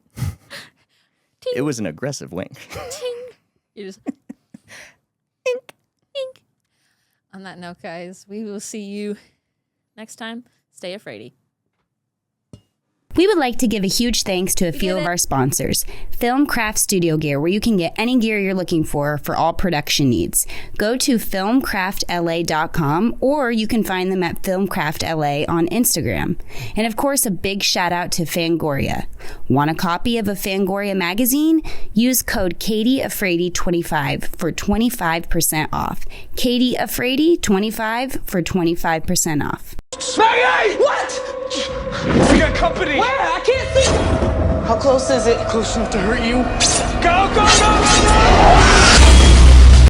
Ting. It was an aggressive wink. Ting. You just... Ink. On that note, guys, we will see you next time. Stay afraidy. We would like to give a huge thanks to a few of our sponsors. Filmcraft Studio Gear, where you can get any gear you're looking for all production needs. Go to filmcraftla.com or you can find them at filmcraftla on Instagram. And of course, a big shout out to Fangoria. Want a copy of a Fangoria magazine? Use code Katie Afraidy 25 for 25% off. Katie Afraidy 25 for 25% off. Maggie! What? We got company. Where? I can't see. How close is it? Close enough to hurt you. Go, go, go, go, go!